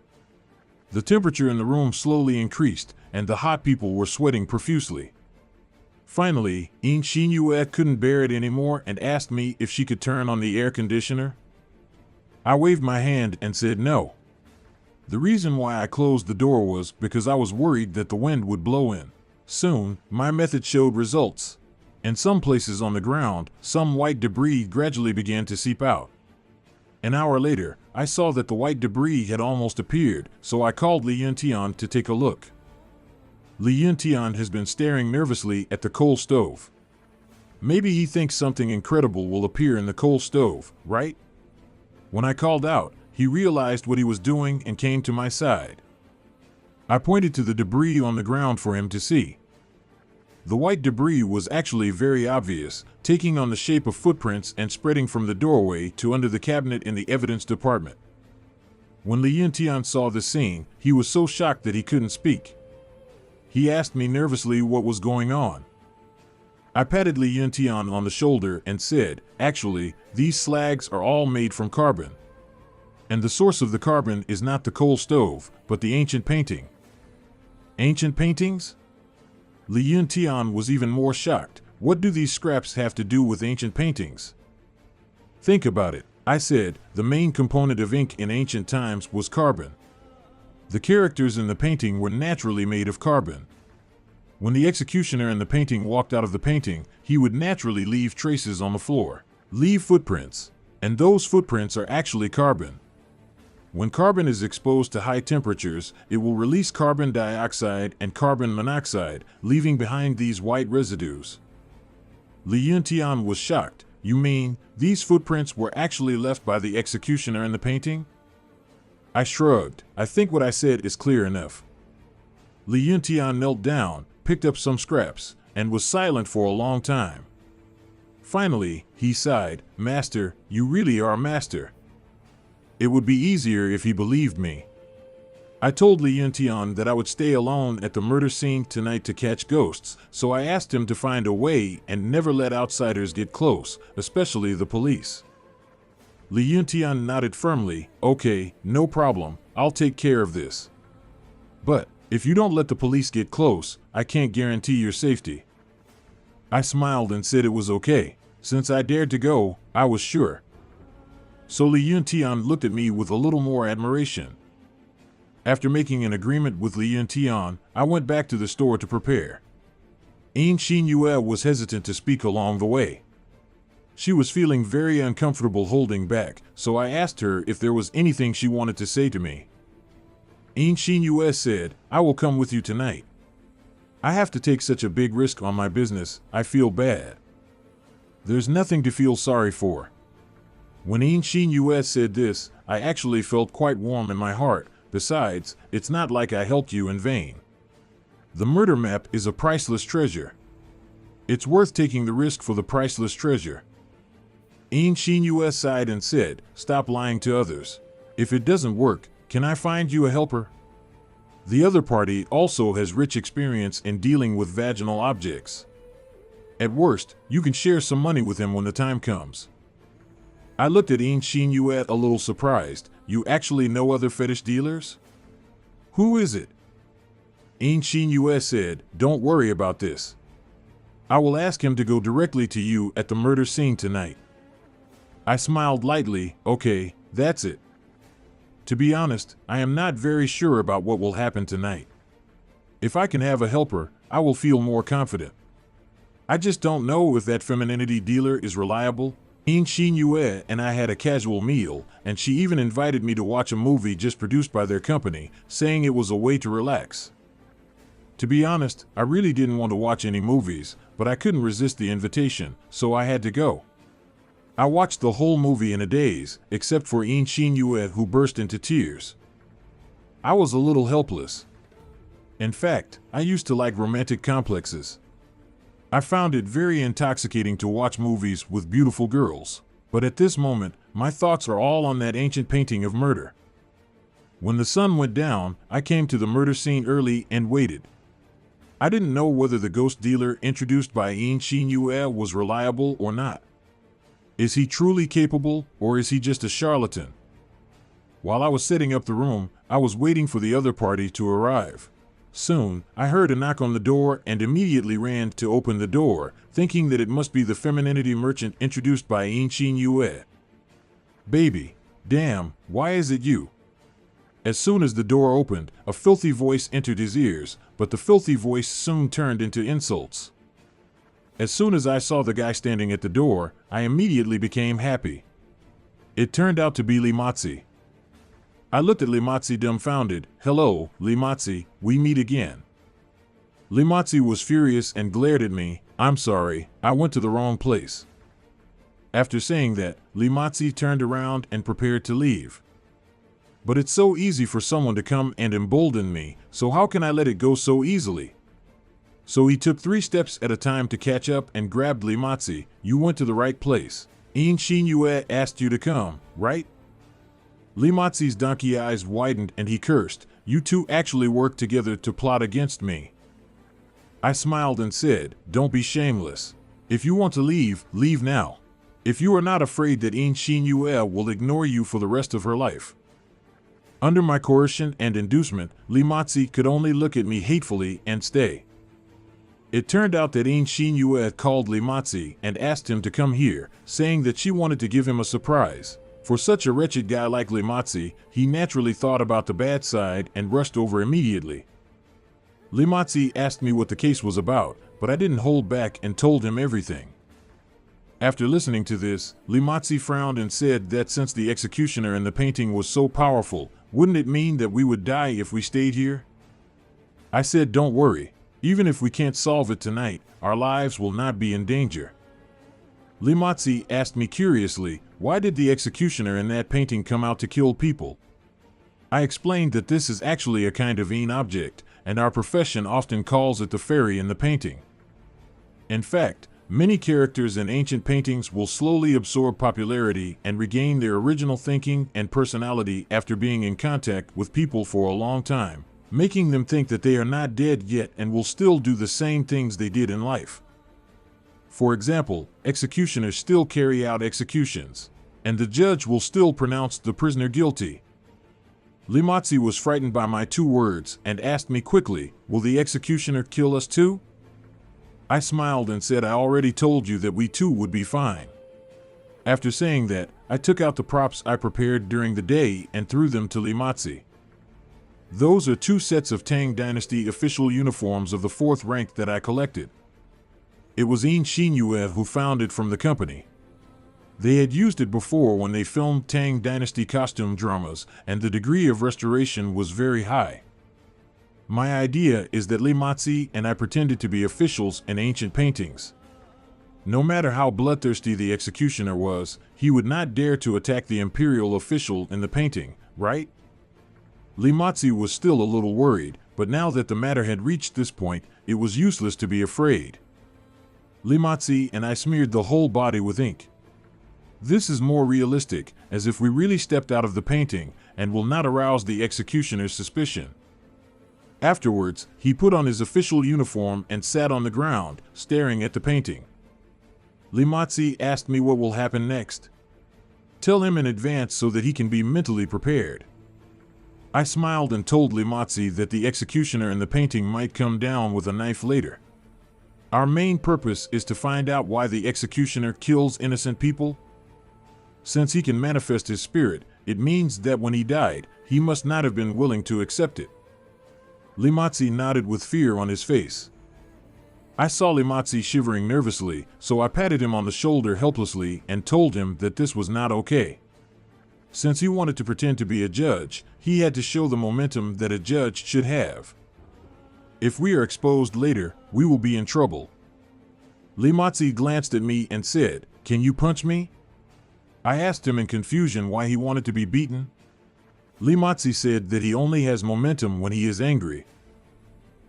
The temperature in the room slowly increased, and the hot people were sweating profusely. Finally, In Xinyue couldn't bear it anymore and asked me if she could turn on the air conditioner. I waved my hand and said no. The reason why I closed the door was because I was worried that the wind would blow in. Soon, my method showed results. In some places on the ground, some white debris gradually began to seep out. An hour later, I saw that the white debris had almost appeared, so I called Li Yuntian to take a look. Li Yuntian has been staring nervously at the coal stove. Maybe he thinks something incredible will appear in the coal stove, right? When I called out, he realized what he was doing and came to my side. I pointed to the debris on the ground for him to see. The white debris was actually very obvious, taking on the shape of footprints and spreading from the doorway to under the cabinet in the evidence department. When Li Yuntian saw the scene, he was so shocked that he couldn't speak. He asked me nervously what was going on. I patted Li Yuntian on the shoulder and said, "Actually, these slags are all made from carbon. And the source of the carbon is not the coal stove, but the ancient painting." Ancient paintings? Li Yuntian was even more shocked. What do these scraps have to do with ancient paintings? Think about it, I said. The main component of ink in ancient times was carbon. The characters in the painting were naturally made of carbon. When the executioner in the painting walked out of the painting, he would naturally leave traces on the floor, leave footprints, and those footprints are actually carbon. When carbon is exposed to high temperatures, it will release carbon dioxide and carbon monoxide, leaving behind these white residues. Li Yuntian was shocked. You mean, these footprints were actually left by the executioner in the painting? I shrugged. I think what I said is clear enough. Li Yuntian knelt down, picked up some scraps, and was silent for a long time. Finally, he sighed, "Master, you really are a master. It would be easier if he believed me." I told Li Yuntian that I would stay alone at the murder scene tonight to catch ghosts, so I asked him to find a way and never let outsiders get close, especially the police. Li Yuntian nodded firmly. "Okay, no problem, I'll take care of this. But if you don't let the police get close, I can't guarantee your safety." I smiled and said it was okay. Since I dared to go, I was sure. So Li Yuntian looked at me with a little more admiration. After making an agreement with Li Yuntian, I went back to the store to prepare. In Xinyue was hesitant to speak along the way. She was feeling very uncomfortable holding back, so I asked her if there was anything she wanted to say to me. In Xinyue said, "I will come with you tonight. I have to take such a big risk on my business, I feel bad." There's nothing to feel sorry for. When In Xinyue said this, I actually felt quite warm in my heart. Besides, it's not like I helped you in vain. The murder map is a priceless treasure. It's worth taking the risk for the priceless treasure. In Xinyue sighed and said, "Stop lying to others. If it doesn't work, can I find you a helper?" The other party also has rich experience in dealing with vaginal objects. At worst, you can share some money with him when the time comes. I looked at In Xinyue a little surprised. "You actually know other fetish dealers?" "Who is it?" In Xinyue said, "Don't worry about this. I will ask him to go directly to you at the murder scene tonight." I smiled lightly. "Okay, that's it. To be honest, I am not very sure about what will happen tonight. If I can have a helper, I will feel more confident. I just don't know if that femininity dealer is reliable." In Xinyue and I had a casual meal, and she even invited me to watch a movie just produced by their company, saying it was a way to relax. To be honest, I really didn't want to watch any movies, but I couldn't resist the invitation, so I had to go. I watched the whole movie in a daze, except for In Xinyue, who burst into tears. I was a little helpless. In fact, I used to like romantic complexes. I found it very intoxicating to watch movies with beautiful girls, but at this moment, my thoughts are all on that ancient painting of murder. When the sun went down, I came to the murder scene early and waited. I didn't know whether the ghost dealer introduced by Yin Xinyue was reliable or not. Is he truly capable, or is he just a charlatan? While I was setting up the room, I was waiting for the other party to arrive. Soon, I heard a knock on the door and immediately ran to open the door, thinking that it must be the femininity merchant introduced by Yin Xinyue. Baby, damn, why is it you? As soon as the door opened, a filthy voice entered his ears, but the filthy voice soon turned into insults. As soon as I saw the guy standing at the door, I immediately became happy. It turned out to be Limatzi. I looked at Limatzi dumbfounded. Hello, Limatzi, we meet again. Limatzi was furious and glared at me. I'm sorry, I went to the wrong place. After saying that, Limatzi turned around and prepared to leave. But it's so easy for someone to come and embolden me, so how can I let it go so easily? So he took 3 steps at a time to catch up and grabbed Limatzi. You went to the right place. Yin Xinyue asked you to come, right? Limatzi's donkey eyes widened and he cursed. You two actually worked together to plot against me. I smiled and said, don't be shameless. If you want to leave, leave now. If you are not afraid that Yin Xinyue will ignore you for the rest of her life. Under my coercion and inducement, Limatzi could only look at me hatefully and stay. It turned out that Yin Xinyue called Limatzi and asked him to come here, saying that she wanted to give him a surprise. For such a wretched guy like Limatzi, he naturally thought about the bad side and rushed over immediately. Limatzi asked me what the case was about, but I didn't hold back and told him everything. After listening to this, Limatzi frowned and said that since the executioner in the painting was so powerful, wouldn't it mean that we would die if we stayed here? I said, don't worry. Even if we can't solve it tonight, our lives will not be in danger. Limatzi asked me curiously, why did the executioner in that painting come out to kill people? I explained that this is actually a kind of Yin object, and our profession often calls it the fairy in the painting. In fact, many characters in ancient paintings will slowly absorb popularity and regain their original thinking and personality after being in contact with people for a long time, making them think that they are not dead yet and will still do the same things they did in life. For example, executioners still carry out executions, and the judge will still pronounce the prisoner guilty. Limatzi was frightened by my 2 words and asked me quickly, will the executioner kill us too? I smiled and said I already told you that we too would be fine. After saying that, I took out the props I prepared during the day and threw them to Limatzi. Those are 2 sets of Tang Dynasty official uniforms of the 4th rank that I collected. It was Yin Xinyue who found it from the company. They had used it before when they filmed Tang Dynasty costume dramas, and the degree of restoration was very high. My idea is that Limatzi and I pretended to be officials in ancient paintings. No matter how bloodthirsty the executioner was, he would not dare to attack the imperial official in the painting, right? Limatzi was still a little worried, but now that the matter had reached this point, it was useless to be afraid. Limatzi and I smeared the whole body with ink. This is more realistic, as if we really stepped out of the painting, and will not arouse the executioner's suspicion. Afterwards, he put on his official uniform and sat on the ground, staring at the painting. Limatzi asked me what will happen next. Tell him in advance so that he can be mentally prepared. I smiled and told Limatzi that the executioner in the painting might come down with a knife later. Our main purpose is to find out why the executioner kills innocent people. Since he can manifest his spirit, it means that when he died, he must not have been willing to accept it. Limatzi nodded with fear on his face. I saw Limatzi shivering nervously, so I patted him on the shoulder helplessly and told him that this was not okay. Since he wanted to pretend to be a judge, he had to show the momentum that a judge should have. If we are exposed later, we will be in trouble. Limatzi glanced at me and said, "Can you punch me?" I asked him in confusion why he wanted to be beaten. Limatzi said that he only has momentum when he is angry.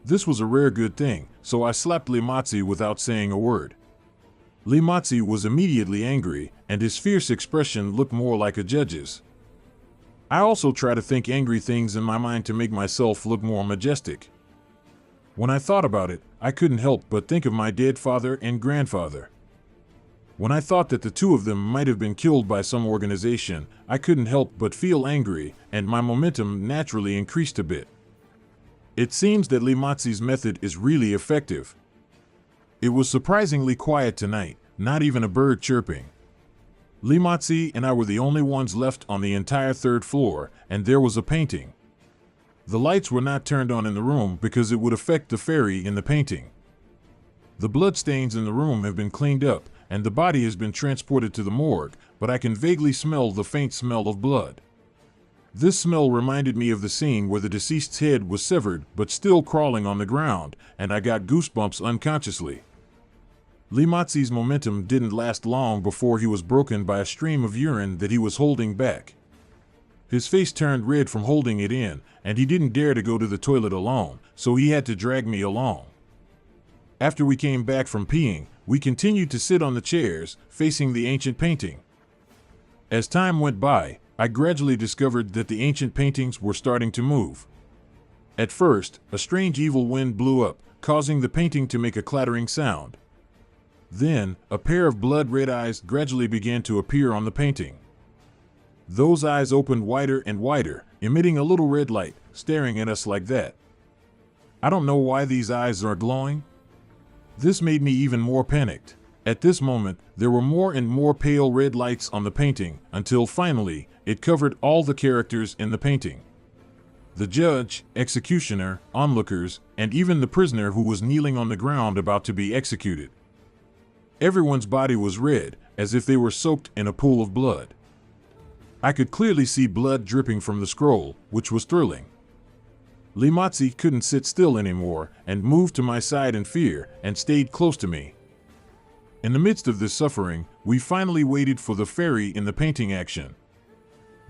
This was a rare good thing, so I slapped Limatzi without saying a word. Limatzi was immediately angry, and his fierce expression looked more like a judge's. I also try to think angry things in my mind to make myself look more majestic. When I thought about it, I couldn't help but think of my dead father and grandfather. When I thought that the two of them might have been killed by some organization, I couldn't help but feel angry, and my momentum naturally increased a bit. It seems that Limatsi's method is really effective. It was surprisingly quiet tonight, not even a bird chirping. Limatsi and I were the only ones left on the entire third floor, and there was a painting. The lights were not turned on in the room because it would affect the fairy in the painting. The bloodstains in the room have been cleaned up, and the body has been transported to the morgue, but I can vaguely smell the faint smell of blood. This smell reminded me of the scene where the deceased's head was severed but still crawling on the ground, and I got goosebumps unconsciously. Limatsi's momentum didn't last long before he was broken by a stream of urine that he was holding back. His face turned red from holding it in, and he didn't dare to go to the toilet alone, so he had to drag me along. After we came back from peeing, we continued to sit on the chairs, facing the ancient painting. As time went by, I gradually discovered that the ancient paintings were starting to move. At first, a strange evil wind blew up, causing the painting to make a clattering sound. Then, a pair of blood-red eyes gradually began to appear on the painting. Those eyes opened wider and wider, emitting a little red light, staring at us like that. I don't know why these eyes are glowing. This made me even more panicked. At this moment, there were more and more pale red lights on the painting, until finally, it covered all the characters in the painting. The judge, executioner, onlookers, and even the prisoner who was kneeling on the ground about to be executed. Everyone's body was red, as if they were soaked in a pool of blood. I could clearly see blood dripping from the scroll, which was thrilling. Limatsi couldn't sit still anymore and moved to my side in fear and stayed close to me. In the midst of this suffering, we finally waited for the fairy in the painting action.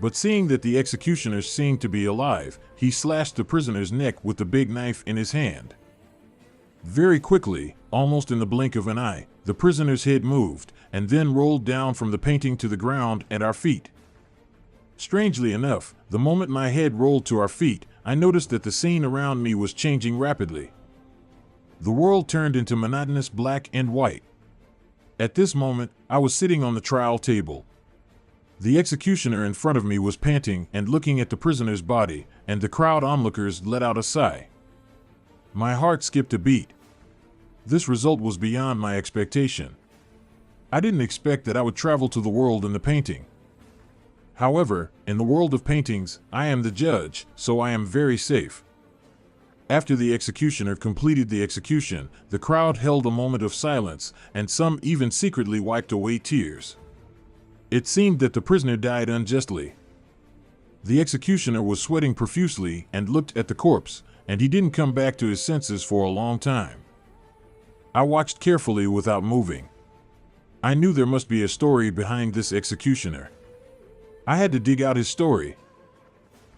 But seeing that the executioner seemed to be alive, he slashed the prisoner's neck with the big knife in his hand. Very quickly, almost in the blink of an eye, the prisoner's head moved and then rolled down from the painting to the ground at our feet. Strangely enough, the moment my head rolled to our feet, I noticed that the scene around me was changing rapidly. The world turned into monotonous black and white. At this moment, I was sitting on the trial table. The executioner in front of me was panting and looking at the prisoner's body, and the crowd onlookers let out a sigh. My heart skipped a beat. This result was beyond my expectation. I didn't expect that I would travel to the world in the painting. However, in the world of paintings, I am the judge, so I am very safe. After the executioner completed the execution, the crowd held a moment of silence, and some even secretly wiped away tears. It seemed that the prisoner died unjustly. The executioner was sweating profusely and looked at the corpse, and he didn't come back to his senses for a long time. I watched carefully without moving. I knew there must be a story behind this executioner. I had to dig out his story.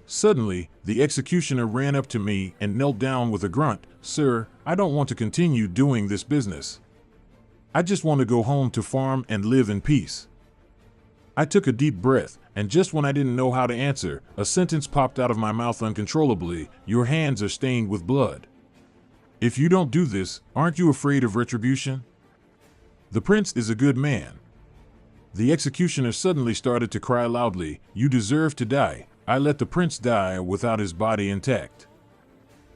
Suddenly, the executioner ran up to me and knelt down with a grunt. "Sir, I don't want to continue doing this business. I just want to go home to farm and live in peace." I took a deep breath, and just when I didn't know how to answer, a sentence popped out of my mouth uncontrollably. "Your hands are stained with blood. If you don't do this, aren't you afraid of retribution? The prince is a good man." The executioner suddenly started to cry loudly. "You deserve to die. I let the prince die without his body intact.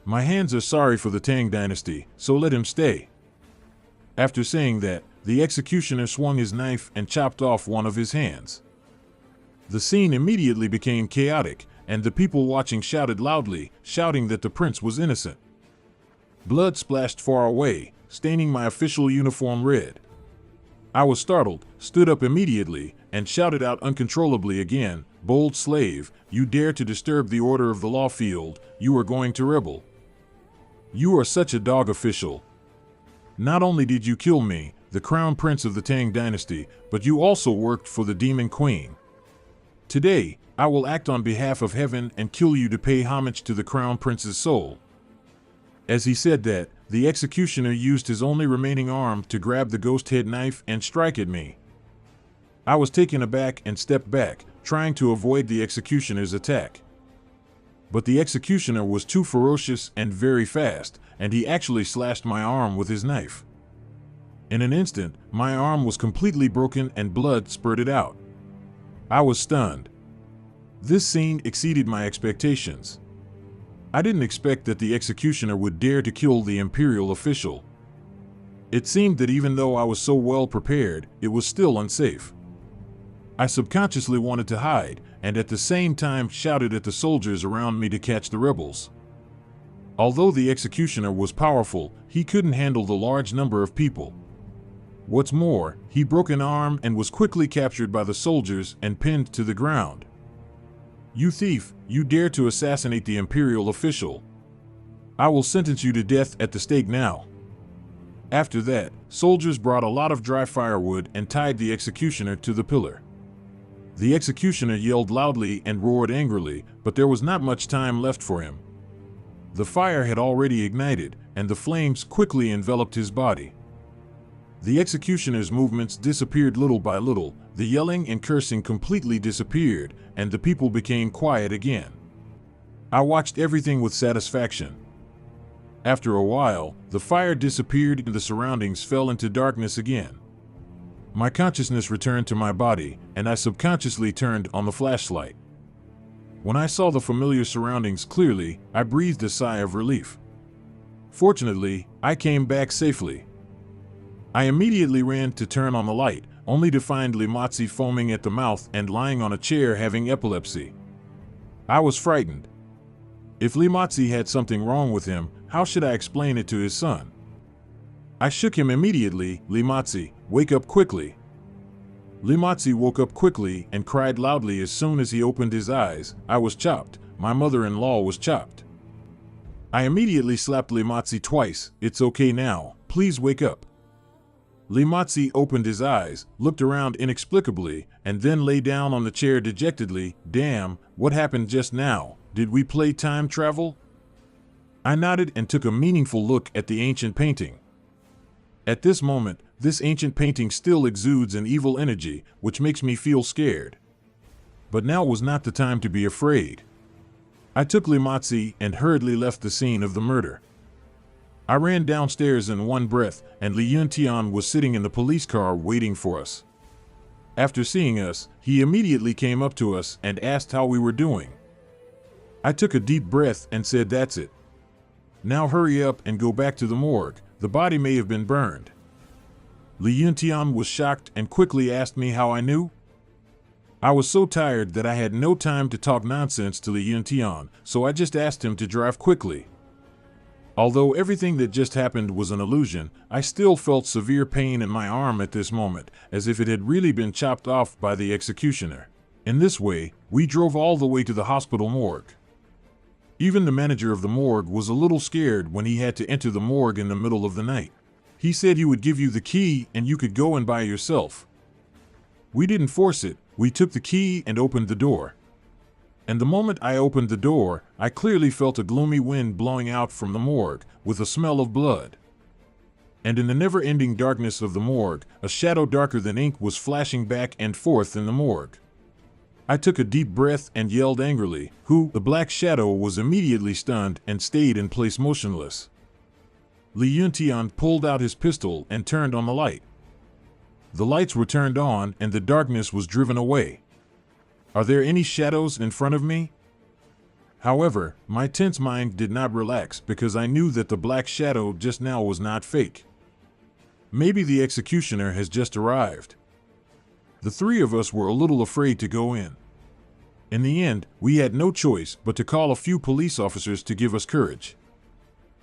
My hands are sorry for the Tang dynasty, so let him stay." After saying that, the executioner swung his knife and chopped off one of his hands. The scene immediately became chaotic, and the people watching shouted loudly, shouting that the prince was innocent. Blood splashed far away, staining my official uniform red. I was startled, stood up immediately, and shouted out uncontrollably again, "Bold slave, you dare to disturb the order of the law field, you are going to rebel. You are such a dog official. Not only did you kill me, the crown prince of the Tang dynasty, but you also worked for the demon queen. Today, I will act on behalf of heaven and kill you to pay homage to the crown prince's soul." As he said that, the executioner used his only remaining arm to grab the ghost head knife and strike at me. I was taken aback and stepped back, trying to avoid the executioner's attack. But the executioner was too ferocious and very fast, and he actually slashed my arm with his knife. In an instant, my arm was completely broken and blood spurted out. I was stunned. This scene exceeded my expectations. I didn't expect that the executioner would dare to kill the imperial official. It seemed that even though I was so well prepared, it was still unsafe. I subconsciously wanted to hide, and at the same time shouted at the soldiers around me to catch the rebels. Although the executioner was powerful, he couldn't handle the large number of people. What's more, he broke an arm and was quickly captured by the soldiers and pinned to the ground. "You thief, you dare to assassinate the imperial official. I will sentence you to death at the stake now." After that, soldiers brought a lot of dry firewood and tied the executioner to the pillar. The executioner yelled loudly and roared angrily, but there was not much time left for him. The fire had already ignited, and the flames quickly enveloped his body. The executioner's movements disappeared little by little, the yelling and cursing completely disappeared, and the people became quiet again. I watched everything with satisfaction. After a while, the fire disappeared and the surroundings fell into darkness again. My consciousness returned to my body, and I subconsciously turned on the flashlight. When I saw the familiar surroundings clearly, I breathed a sigh of relief. Fortunately, I came back safely. I immediately ran to turn on the light, only to find Limatzi foaming at the mouth and lying on a chair having epilepsy. I was frightened. If Limatzi had something wrong with him, how should I explain it to his son? I shook him immediately. "Limatzi, wake up quickly." Limatzi woke up quickly and cried loudly as soon as he opened his eyes. "I was chopped. My mother-in-law was chopped." I immediately slapped Limatzi twice. "It's okay now. Please wake up." Limatzi opened his eyes, looked around inexplicably, and then lay down on the chair dejectedly. "Damn, what happened just now? Did we play time travel?" I nodded and took a meaningful look at the ancient painting. At this moment, this ancient painting still exudes an evil energy, which makes me feel scared. But now was not the time to be afraid. I took Limatzi and hurriedly left the scene of the murder. I ran downstairs in one breath, and Li Yuntian was sitting in the police car waiting for us. After seeing us, he immediately came up to us and asked how we were doing. I took a deep breath and said, "That's it. Now hurry up and go back to the morgue. The body may have been burned." Li Yuntian was shocked and quickly asked me how I knew. I was so tired that I had no time to talk nonsense to Li Yuntian, so I just asked him to drive quickly. Although everything that just happened was an illusion, I still felt severe pain in my arm at this moment, as if it had really been chopped off by the executioner. In this way, we drove all the way to the hospital morgue. Even the manager of the morgue was a little scared when he had to enter the morgue in the middle of the night. He said he would give you the key and you could go in by yourself. We didn't force it, we took the key and opened the door. And the moment I opened the door, I clearly felt a gloomy wind blowing out from the morgue, with a smell of blood. And in the never-ending darkness of the morgue, a shadow darker than ink was flashing back and forth in the morgue. I took a deep breath and yelled angrily, "Who?" The black shadow was immediately stunned and stayed in place motionless. Li Yuntian pulled out his pistol and turned on the light. The lights were turned on and the darkness was driven away. Are there any shadows in front of me? However, my tense mind did not relax because I knew that the black shadow just now was not fake. Maybe the executioner has just arrived. The three of us were a little afraid to go in. In the end, we had no choice but to call a few police officers to give us courage.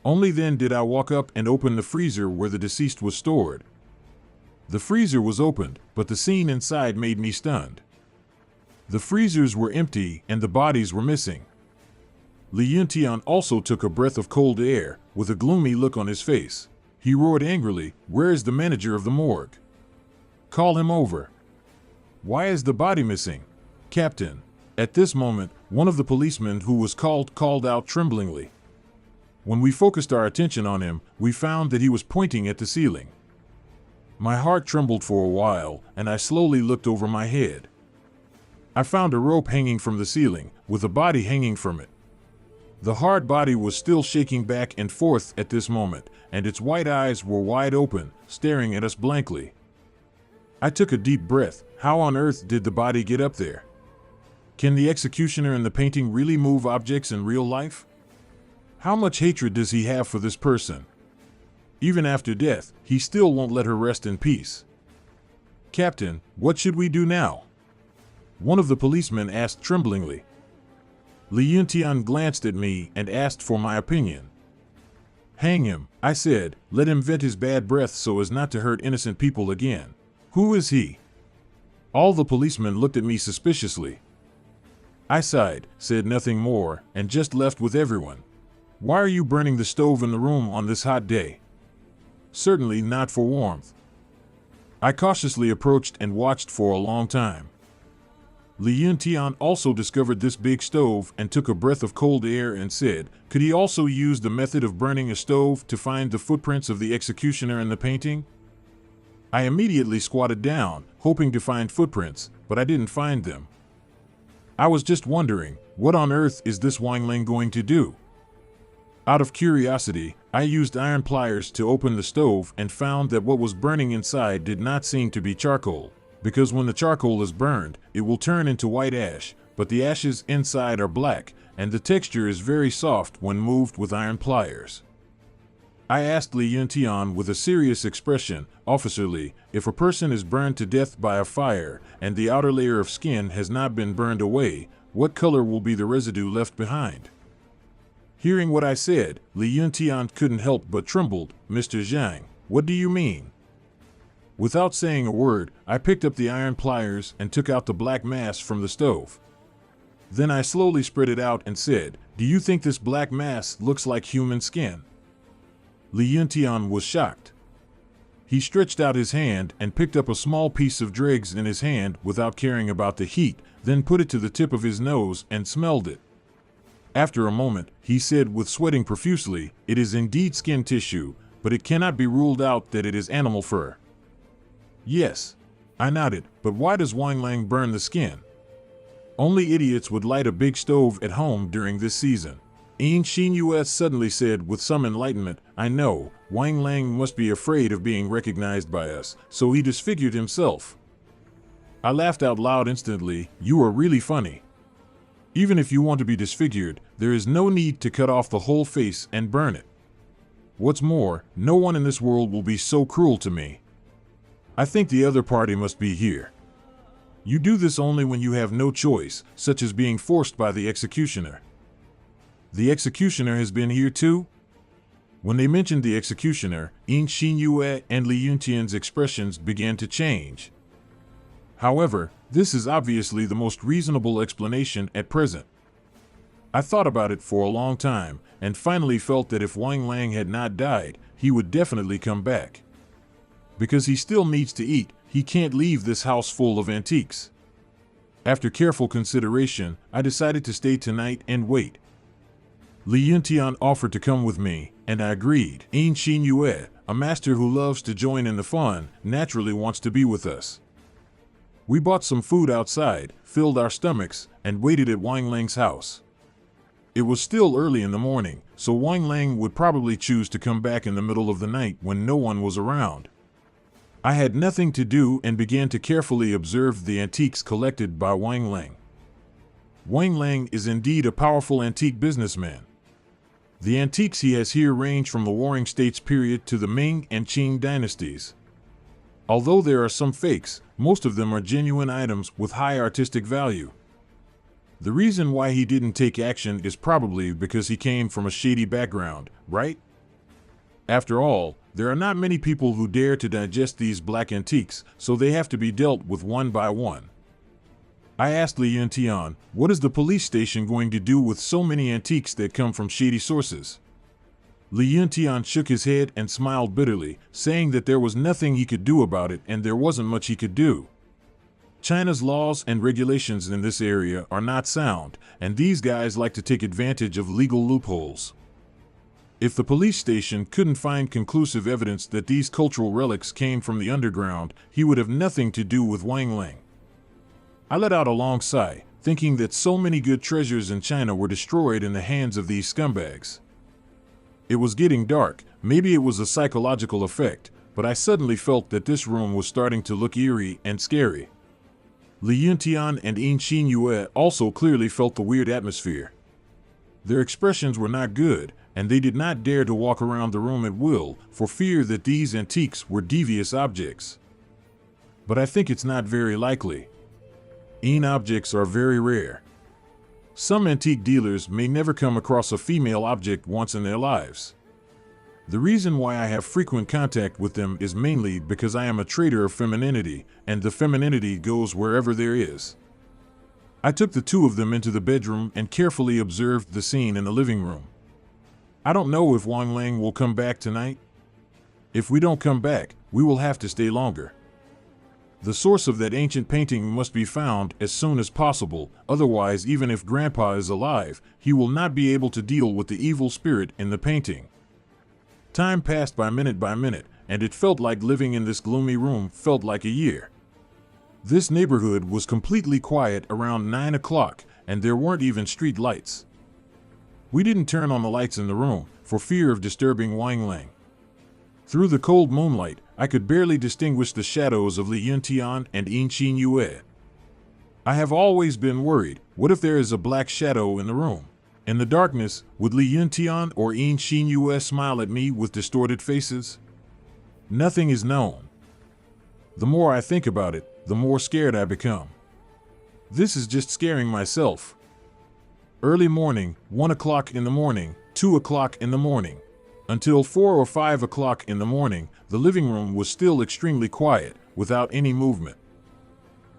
Only then did I walk up and open the freezer where the deceased was stored. The freezer was opened, but the scene inside made me stunned. The freezers were empty and the bodies were missing. Li Yuntian also took a breath of cold air, with a gloomy look on his face. He roared angrily, "Where is the manager of the morgue? Call him over. Why is the body missing? Captain." At this moment, one of the policemen who was called out tremblingly. When we focused our attention on him, we found that he was pointing at the ceiling. My heart trembled for a while, and I slowly looked over my head. I found a rope hanging from the ceiling, with a body hanging from it. The hard body was still shaking back and forth at this moment, and its white eyes were wide open, staring at us blankly. I took a deep breath. How on earth did the body get up there? Can the executioner in the painting really move objects in real life? How much hatred does he have for this person? Even after death, he still won't let her rest in peace. Captain, what should we do now? One of the policemen asked tremblingly. Li Yuntian glanced at me and asked for my opinion. Hang him, I said. Let him vent his bad breath so as not to hurt innocent people again. Who is he? All the policemen looked at me suspiciously. I sighed, said nothing more, and just left with everyone. Why are you burning the stove in the room on this hot day? Certainly not for warmth. I cautiously approached and watched for a long time. Li Yuntian also discovered this big stove and took a breath of cold air and said, could he also use the method of burning a stove to find the footprints of the executioner in the painting? I immediately squatted down, hoping to find footprints, but I didn't find them. I was just wondering, what on earth is this Wangling going to do? Out of curiosity, I used iron pliers to open the stove and found that what was burning inside did not seem to be charcoal, because when the charcoal is burned, it will turn into white ash, but the ashes inside are black, and the texture is very soft when moved with iron pliers. I asked Li Yuntian with a serious expression, Officer Li, if a person is burned to death by a fire and the outer layer of skin has not been burned away, what color will be the residue left behind? Hearing what I said, Li Yuntian couldn't help but trembled. Mr. Zhang, what do you mean? Without saying a word, I picked up the iron pliers and took out the black mass from the stove. Then I slowly spread it out and said, do you think this black mass looks like human skin? Li Yuntian was shocked. He stretched out his hand and picked up a small piece of dregs in his hand without caring about the heat, then put it to the tip of his nose and smelled it. After a moment, he said with sweating profusely, it is indeed skin tissue, but it cannot be ruled out that it is animal fur. Yes, I nodded, but why does Wanglang burn the skin? Only idiots would light a big stove at home during this season. Yin Xinyue suddenly said with some enlightenment, I know, Wanglang must be afraid of being recognized by us, so he disfigured himself. I laughed out loud instantly. You are really funny. Even if you want to be disfigured, there is no need to cut off the whole face and burn it. What's more, no one in this world will be so cruel to me. I think the other party must be here. You do this only when you have no choice, such as being forced by the executioner. The executioner has been here too? When they mentioned the executioner, Yin Xinyue and Li Yuntian's expressions began to change. However, this is obviously the most reasonable explanation at present. I thought about it for a long time, and finally felt that if Wanglang had not died, he would definitely come back. Because he still needs to eat, he can't leave this house full of antiques. After careful consideration, I decided to stay tonight and wait. Li Yuntian offered to come with me, and I agreed. Yin Xinyue, a master who loves to join in the fun, naturally wants to be with us. We bought some food outside, filled our stomachs, and waited at Wanglang's house. It was still early in the morning, so Wanglang would probably choose to come back in the middle of the night when no one was around. I had nothing to do and began to carefully observe the antiques collected by Wanglang. Wanglang is indeed a powerful antique businessman. The antiques he has here range from the Warring States period to the Ming and Qing dynasties. Although there are some fakes, most of them are genuine items with high artistic value. The reason why he didn't take action is probably because he came from a shady background, right? After all, there are not many people who dare to digest these black antiques, so they have to be dealt with one by one. I asked Li Yuntian, what is the police station going to do with so many antiques that come from shady sources? Li Yuntian shook his head and smiled bitterly, saying that there was nothing he could do about it and there wasn't much he could do. China's laws and regulations in this area are not sound, and these guys like to take advantage of legal loopholes. If the police station couldn't find conclusive evidence that these cultural relics came from the underground, he would have nothing to do with Wanglang. I let out a long sigh, thinking that so many good treasures in China were destroyed in the hands of these scumbags. It was getting dark. Maybe it was a psychological effect, but I suddenly felt that this room was starting to look eerie and scary. Li Yuntian and Yin Xinyue also clearly felt the weird atmosphere. Their expressions were not good, and they did not dare to walk around the room at will for fear that these antiques were devious objects. But I think it's not very likely. Yin objects are very rare. Some antique dealers may never come across a female object once in their lives. The reason why I have frequent contact with them is mainly because I am a trader of femininity, and the femininity goes wherever there is. I took the two of them into the bedroom and carefully observed the scene in the living room. I don't know if Wang Lang will come back tonight. If we don't come back, we will have to stay longer. The source of that ancient painting must be found as soon as possible, otherwise even if Grandpa is alive, he will not be able to deal with the evil spirit in the painting. Time passed by minute, and it felt like living in this gloomy room felt like a year. This neighborhood was completely quiet around 9 o'clock, and there weren't even street lights. We didn't turn on the lights in the room for fear of disturbing Wang Lang. Through the cold moonlight, I could barely distinguish the shadows of Li Yuntian and Yin Xinyue. I have always been worried, what if there is a black shadow in the room? In the darkness, would Li Yuntian or Yin Xinyue smile at me with distorted faces? Nothing is known. The more I think about it, the more scared I become. This is just scaring myself. Early morning, 1 o'clock in the morning, 2 o'clock in the morning. Until 4 or 5 o'clock in the morning, the living room was still extremely quiet, without any movement.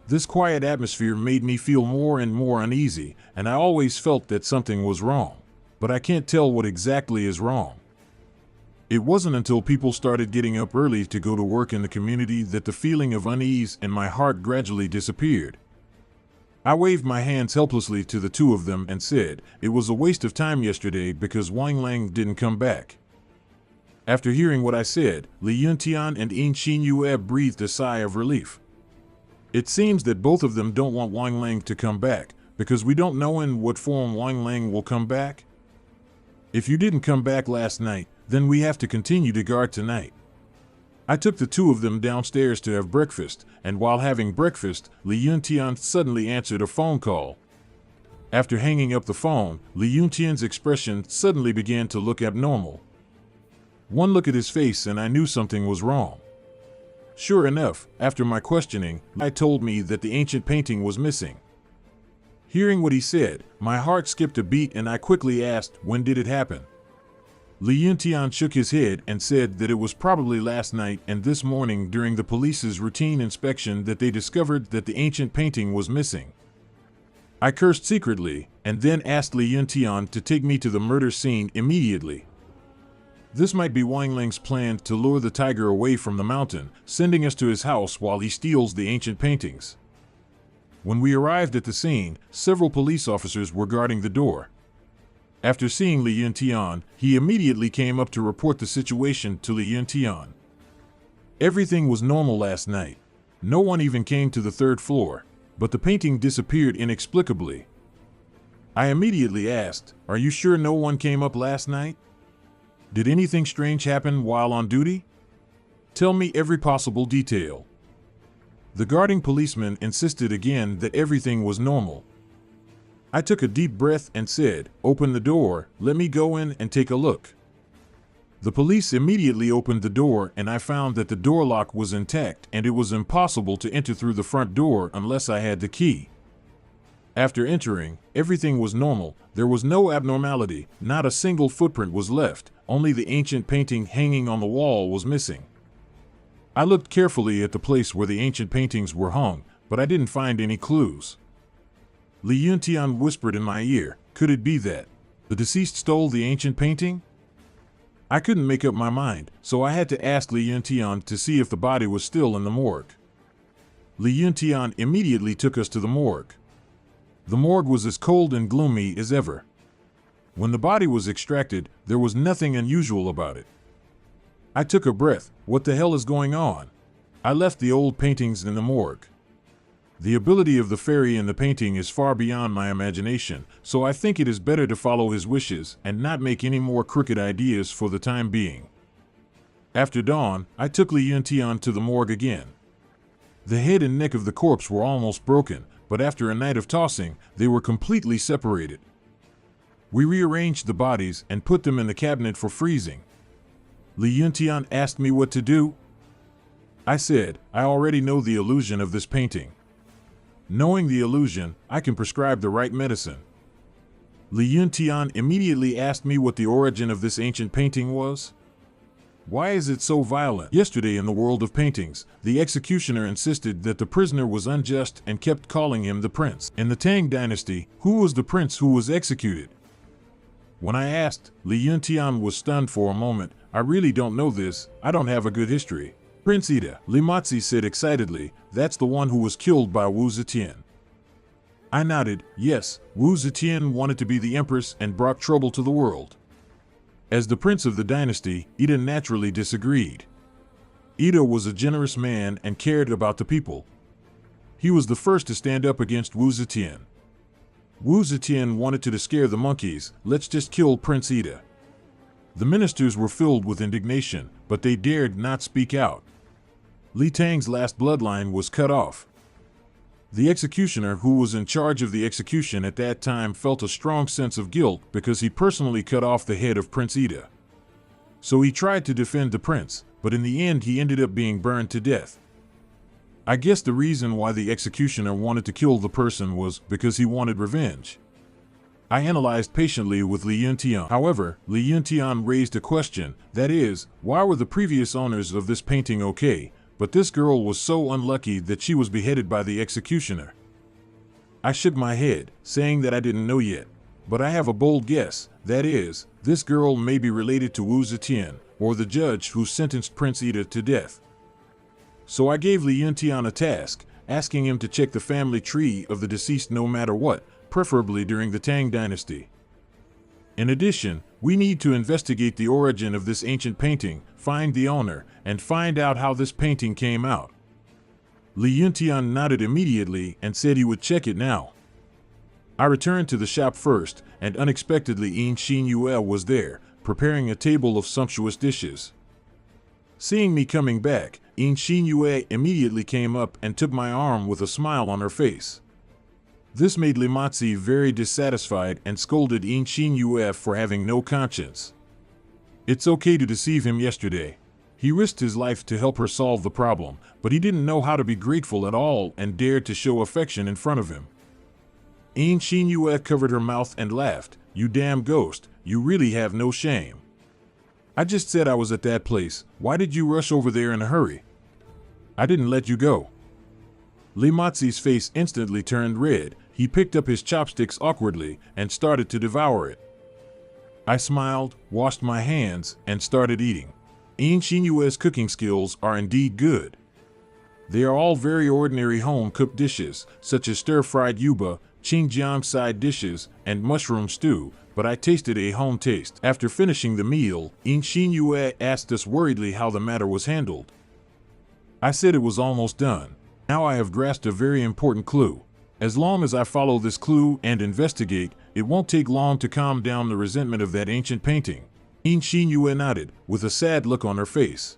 This quiet atmosphere made me feel more and more uneasy, and I always felt that something was wrong. But I can't tell what exactly is wrong. It wasn't until people started getting up early to go to work in the community that the feeling of unease in my heart gradually disappeared. I waved my hands helplessly to the two of them and said, it was a waste of time yesterday because Wang Lang didn't come back. After hearing what I said, Li Yuntian and Yin Xinyue breathed a sigh of relief. It seems that both of them don't want Wang Lang to come back, because we don't know in what form Wang Lang will come back. If you didn't come back last night, then we have to continue to guard tonight. I took the two of them downstairs to have breakfast, and while having breakfast, Li Yuntian suddenly answered a phone call. After hanging up the phone, Li Yuntian's expression suddenly began to look abnormal. One look at his face and I knew something was wrong. Sure enough, after my questioning, Li told me that the ancient painting was missing. Hearing what he said, my heart skipped a beat and I quickly asked, when did it happen? Li Yuntian shook his head and said that it was probably last night and this morning during the police's routine inspection that they discovered that the ancient painting was missing. I cursed secretly and then asked Li Yuntian to take me to the murder scene immediately. This might be Wang Lang's plan to lure the tiger away from the mountain, sending us to his house while he steals the ancient paintings. When we arrived at the scene, several police officers were guarding the door. After seeing Li Yuntian, he immediately came up to report the situation to Li Yuntian. Everything was normal last night. No one even came to the third floor, but the painting disappeared inexplicably. I immediately asked, "Are you sure no one came up last night? Did anything strange happen while on duty? Tell me every possible detail." The guarding policeman insisted again that everything was normal. I took a deep breath and said, "Open the door, let me go in and take a look." The police immediately opened the door and I found that the door lock was intact and it was impossible to enter through the front door unless I had the key. After entering, everything was normal. There was no abnormality, not a single footprint was left, only the ancient painting hanging on the wall was missing. I looked carefully at the place where the ancient paintings were hung, but I didn't find any clues. Li Yuntian whispered in my ear, "Could it be that the deceased stole the ancient painting?" I couldn't make up my mind, so I had to ask Li Yuntian to see if the body was still in the morgue. Li Yuntian immediately took us to the morgue. The morgue was as cold and gloomy as ever. When the body was extracted, there was nothing unusual about it. I took a breath. What the hell is going on? I left the old paintings in the morgue. The ability of the fairy in the painting is far beyond my imagination, so I think it is better to follow his wishes and not make any more crooked ideas for the time being. After dawn, I took Li Yuntian to the morgue again. The head and neck of the corpse were almost broken, but after a night of tossing, they were completely separated. We rearranged the bodies and put them in the cabinet for freezing. Li Yuntian asked me what to do. I said, I already know the illusion of this painting. Knowing the illusion, I can prescribe the right medicine. Li Yuntian immediately asked me what the origin of this ancient painting was. Why is it so violent? Yesterday in the world of paintings, the executioner insisted that the prisoner was unjust and kept calling him the prince. In the Tang dynasty, who was the prince who was executed? When I asked, Li Yuntian was stunned for a moment. I really don't know this, I don't have a good history. Prince Ida, Li Matzi said excitedly, that's the one who was killed by Wu Zetian. I nodded, yes, Wu Zetian wanted to be the empress and brought trouble to the world. As the prince of the dynasty, Ida naturally disagreed. Ida was a generous man and cared about the people. He was the first to stand up against Wu Zetian. Wu Zetian wanted to scare the monkeys, let's just kill Prince Ida. The ministers were filled with indignation, but they dared not speak out. Li Tang's last bloodline was cut off. The executioner who was in charge of the execution at that time felt a strong sense of guilt because he personally cut off the head of Prince Ida. So he tried to defend the prince, but in the end he ended up being burned to death. I guess the reason why the executioner wanted to kill the person was because he wanted revenge. I analyzed patiently with Li Yuntian. However, Li Yuntian raised a question, that is, why were the previous owners of this painting okay, but this girl was so unlucky that she was beheaded by the executioner? I shook my head, saying that I didn't know yet, but I have a bold guess, that is, this girl may be related to Wu Zetian, or the judge who sentenced Prince Ida to death. So I gave Li Yuntian a task, asking him to check the family tree of the deceased no matter what, preferably during the Tang dynasty. In addition, we need to investigate the origin of this ancient painting, find the owner, and find out how this painting came out. Li Yuntian nodded immediately and said he would check it now. I returned to the shop first, and unexpectedly Yin Xin Yue was there, preparing a table of sumptuous dishes. Seeing me coming back, Yin Xin Yue immediately came up and took my arm with a smile on her face. This made Li Matzi very dissatisfied and scolded Yin Xin Yue for having no conscience. It's okay to deceive him yesterday. He risked his life to help her solve the problem, but he didn't know how to be grateful at all and dared to show affection in front of him. Yin Xin Yue covered her mouth and laughed, you damn ghost, you really have no shame. I just said I was at that place, why did you rush over there in a hurry? I didn't let you go. Li Matzi's face instantly turned red. He picked up his chopsticks awkwardly and started to devour it. I smiled, washed my hands, and started eating. Yin Xin Yue's cooking skills are indeed good. They are all very ordinary home-cooked dishes, such as stir-fried yuba, Xinjiang side dishes, and mushroom stew, but I tasted a home taste. After finishing the meal, Yin Xin Yue asked us worriedly how the matter was handled. I said it was almost done. Now I have grasped a very important clue. As long as I follow this clue and investigate, it won't take long to calm down the resentment of that ancient painting. Yin Xin Yue nodded, with a sad look on her face.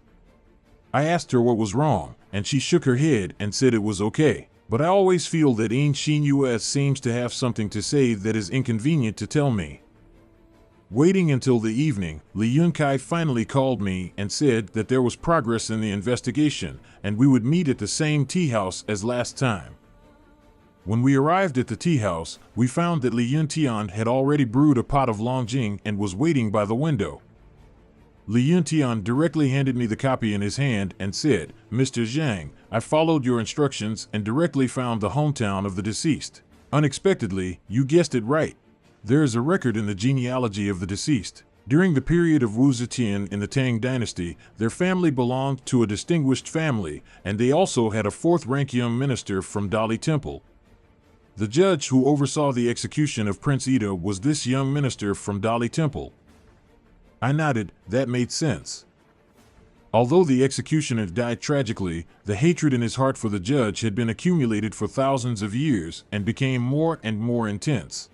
I asked her what was wrong, and she shook her head and said it was okay. But I always feel that Yin Xin Yue seems to have something to say that is inconvenient to tell me. Waiting until the evening, Li Yunkai finally called me and said that there was progress in the investigation, and we would meet at the same tea house as last time. When we arrived at the tea house, we found that Li Yuntian had already brewed a pot of Longjing and was waiting by the window. Li Yuntian directly handed me the copy in his hand and said, Mr. Zhang, I followed your instructions and directly found the hometown of the deceased. Unexpectedly, you guessed it right. There is a record in the genealogy of the deceased. During the period of Wu Zetian in the Tang dynasty, their family belonged to a distinguished family, and they also had a fourth-rank young minister from Dali Temple. The judge who oversaw the execution of Prince Ida was this young minister from Dali Temple. I nodded, that made sense. Although the executioner died tragically, the hatred in his heart for the judge had been accumulated for thousands of years and became more and more intense.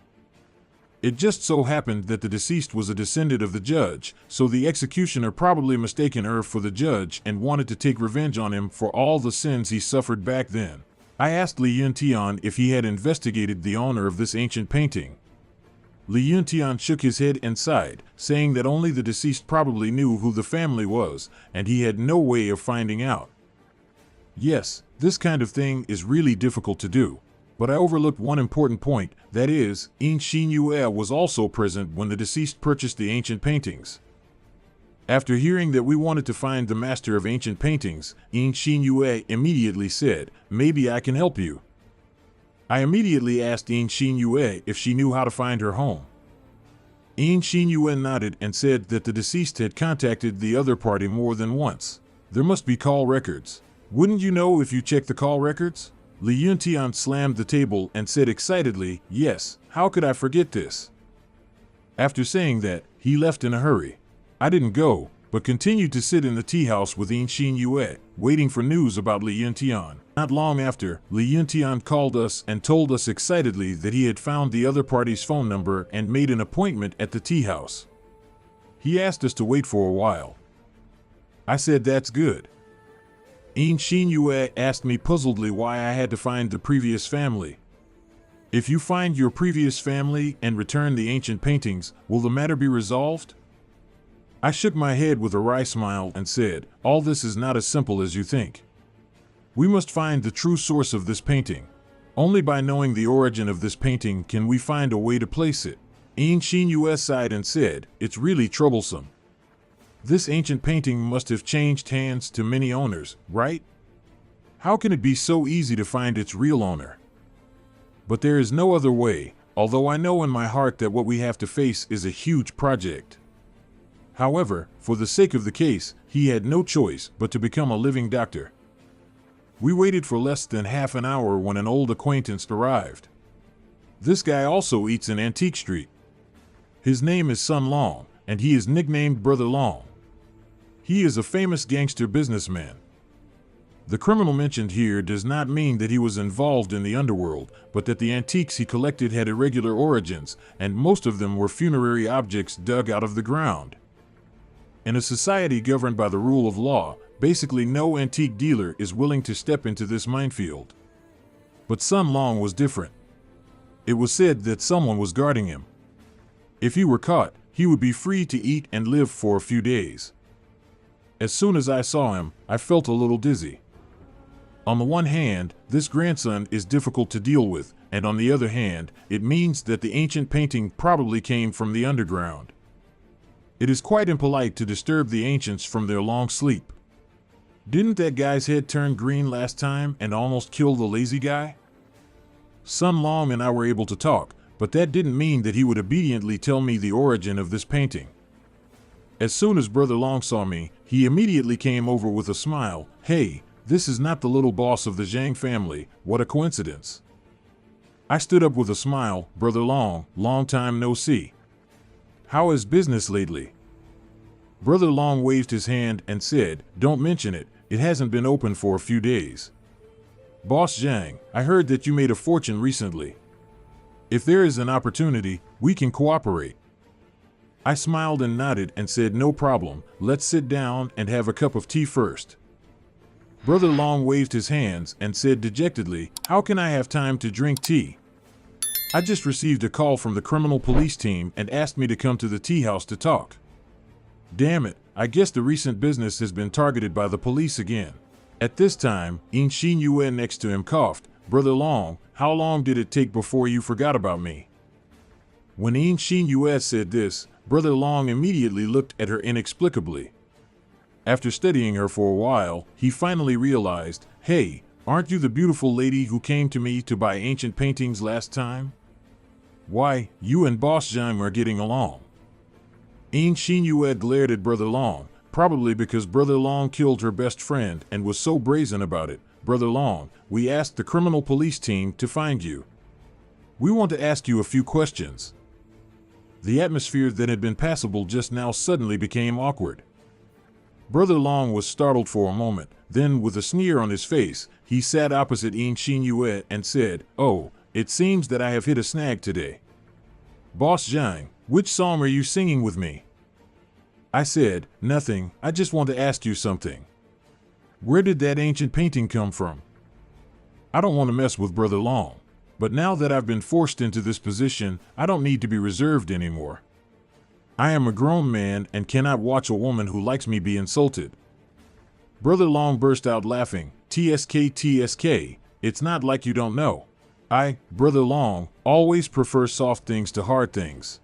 It just so happened that the deceased was a descendant of the judge, so the executioner probably mistaken her for the judge and wanted to take revenge on him for all the sins he suffered back then. I asked Li Yuntian if he had investigated the owner of this ancient painting. Li Yuntian shook his head and sighed, saying that only the deceased probably knew who the family was, and he had no way of finding out. Yes, this kind of thing is really difficult to do. But I overlooked one important point, that is, Yin Xin Yue was also present when the deceased purchased the ancient paintings. After hearing that we wanted to find the master of ancient paintings, Yin Xin Yue immediately said, "Maybe I can help you." I immediately asked Yin Xin Yue if she knew how to find her home. Yin Xin Yue nodded and said that the deceased had contacted the other party more than once. There must be call records. Wouldn't you know if you checked the call records? Li Yuntian slammed the table and said excitedly, "Yes, how could I forget this?" After saying that, he left in a hurry. I didn't go, but continued to sit in the tea house with Yin Xin Yue, waiting for news about Li Yuntian. Not long after, Li Yuntian called us and told us excitedly that he had found the other party's phone number and made an appointment at the tea house. He asked us to wait for a while. I said that's good. Yin Xin Yue asked me puzzledly why I had to find the previous family. If you find your previous family and return the ancient paintings, will the matter be resolved? I shook my head with a wry smile and said, all this is not as simple as you think. We must find the true source of this painting. Only by knowing the origin of this painting can we find a way to place it. Yin Xin Yue sighed and said, it's really troublesome. This ancient painting must have changed hands to many owners, right? How can it be so easy to find its real owner? But there is no other way, although I know in my heart that what we have to face is a huge project. However, for the sake of the case, he had no choice but to become a living doctor. We waited for less than half an hour when an old acquaintance arrived. This guy also eats in Antique Street. His name is Sun Long, and he is nicknamed Brother Long. He is a famous gangster businessman. The criminal mentioned here does not mean that he was involved in the underworld, but that the antiques he collected had irregular origins, and most of them were funerary objects dug out of the ground. In a society governed by the rule of law, basically no antique dealer is willing to step into this minefield. But Sun Long was different. It was said that someone was guarding him. If he were caught, he would be free to eat and live for a few days. As soon as I saw him, I felt a little dizzy. On the one hand, this grandson is difficult to deal with, and on the other hand, it means that the ancient painting probably came from the underground. It is quite impolite to disturb the ancients from their long sleep. Didn't that guy's head turn green last time and almost kill the lazy guy? Sun Long and I were able to talk, but that didn't mean that he would obediently tell me the origin of this painting. As soon as Brother Long saw me, he immediately came over with a smile. Hey, this is not the little boss of the Zhang family, what a coincidence. I stood up with a smile. Brother Long, long time no see. How is business lately? Brother Long waved his hand and said, don't mention it, it hasn't been open for a few days. Boss Zhang, I heard that you made a fortune recently. If there is an opportunity, we can cooperate. I smiled and nodded and said, no problem, let's sit down and have a cup of tea first. Brother Long waved his hands and said dejectedly, how can I have time to drink tea? I just received a call from the criminal police team and asked me to come to the tea house to talk. Damn it, I guess the recent business has been targeted by the police again. At this time, Yin Xin Yue next to him coughed. Brother Long, how long did it take before you forgot about me? When Yin Xin Yue said this, Brother Long immediately looked at her inexplicably. After studying her for a while, he finally realized, hey, aren't you the beautiful lady who came to me to buy ancient paintings last time? Why, you and Boss Zhang are getting along. Yin Xin Yue glared at Brother Long, probably because Brother Long killed her best friend and was so brazen about it. Brother Long, we asked the criminal police team to find you. We want to ask you a few questions. The atmosphere that had been passable just now suddenly became awkward. Brother Long was startled for a moment. Then, with a sneer on his face, he sat opposite In Shin Yue and said, "Oh, it seems that I have hit a snag today. Boss Zhang, which song are you singing with me?" I said, "Nothing, I just want to ask you something. Where did that ancient painting come from?" I don't want to mess with Brother Long, but now that I've been forced into this position, I don't need to be reserved anymore. I am a grown man and cannot watch a woman who likes me be insulted. Brother Long burst out laughing. TSK, it's not like you don't know. I, Brother Long, always prefer soft things to hard things.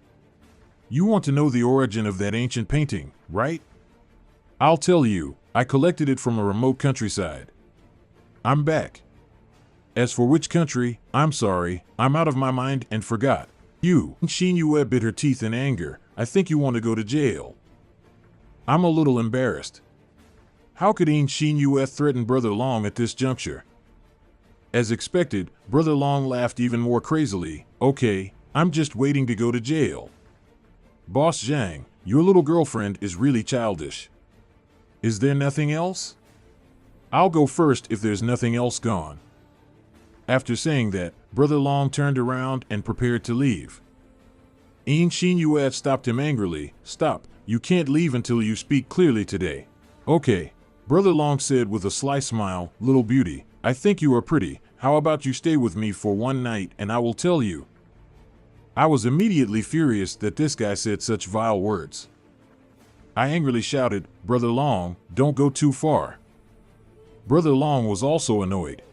You want to know the origin of that ancient painting, right? I'll tell you, I collected it from a remote countryside. I'm back. As for which country, I'm sorry, I'm out of my mind and forgot. You, Shin Yue bit her teeth in anger. I think you want to go to jail. I'm a little embarrassed. How could Shin Yue threaten Brother Long at this juncture? As expected, Brother Long laughed even more crazily. Okay, I'm just waiting to go to jail. Boss Zhang, your little girlfriend is really childish. Is there nothing else? I'll go first if there's nothing else gone. After saying that, Brother Long turned around and prepared to leave. Shin Yue stopped him angrily. Stop, you can't leave until you speak clearly today. Okay, Brother Long said with a sly smile, little beauty, I think you are pretty. How about you stay with me for one night and I will tell you. I was immediately furious that this guy said such vile words. I angrily shouted, Brother Long, don't go too far. Brother Long was also annoyed.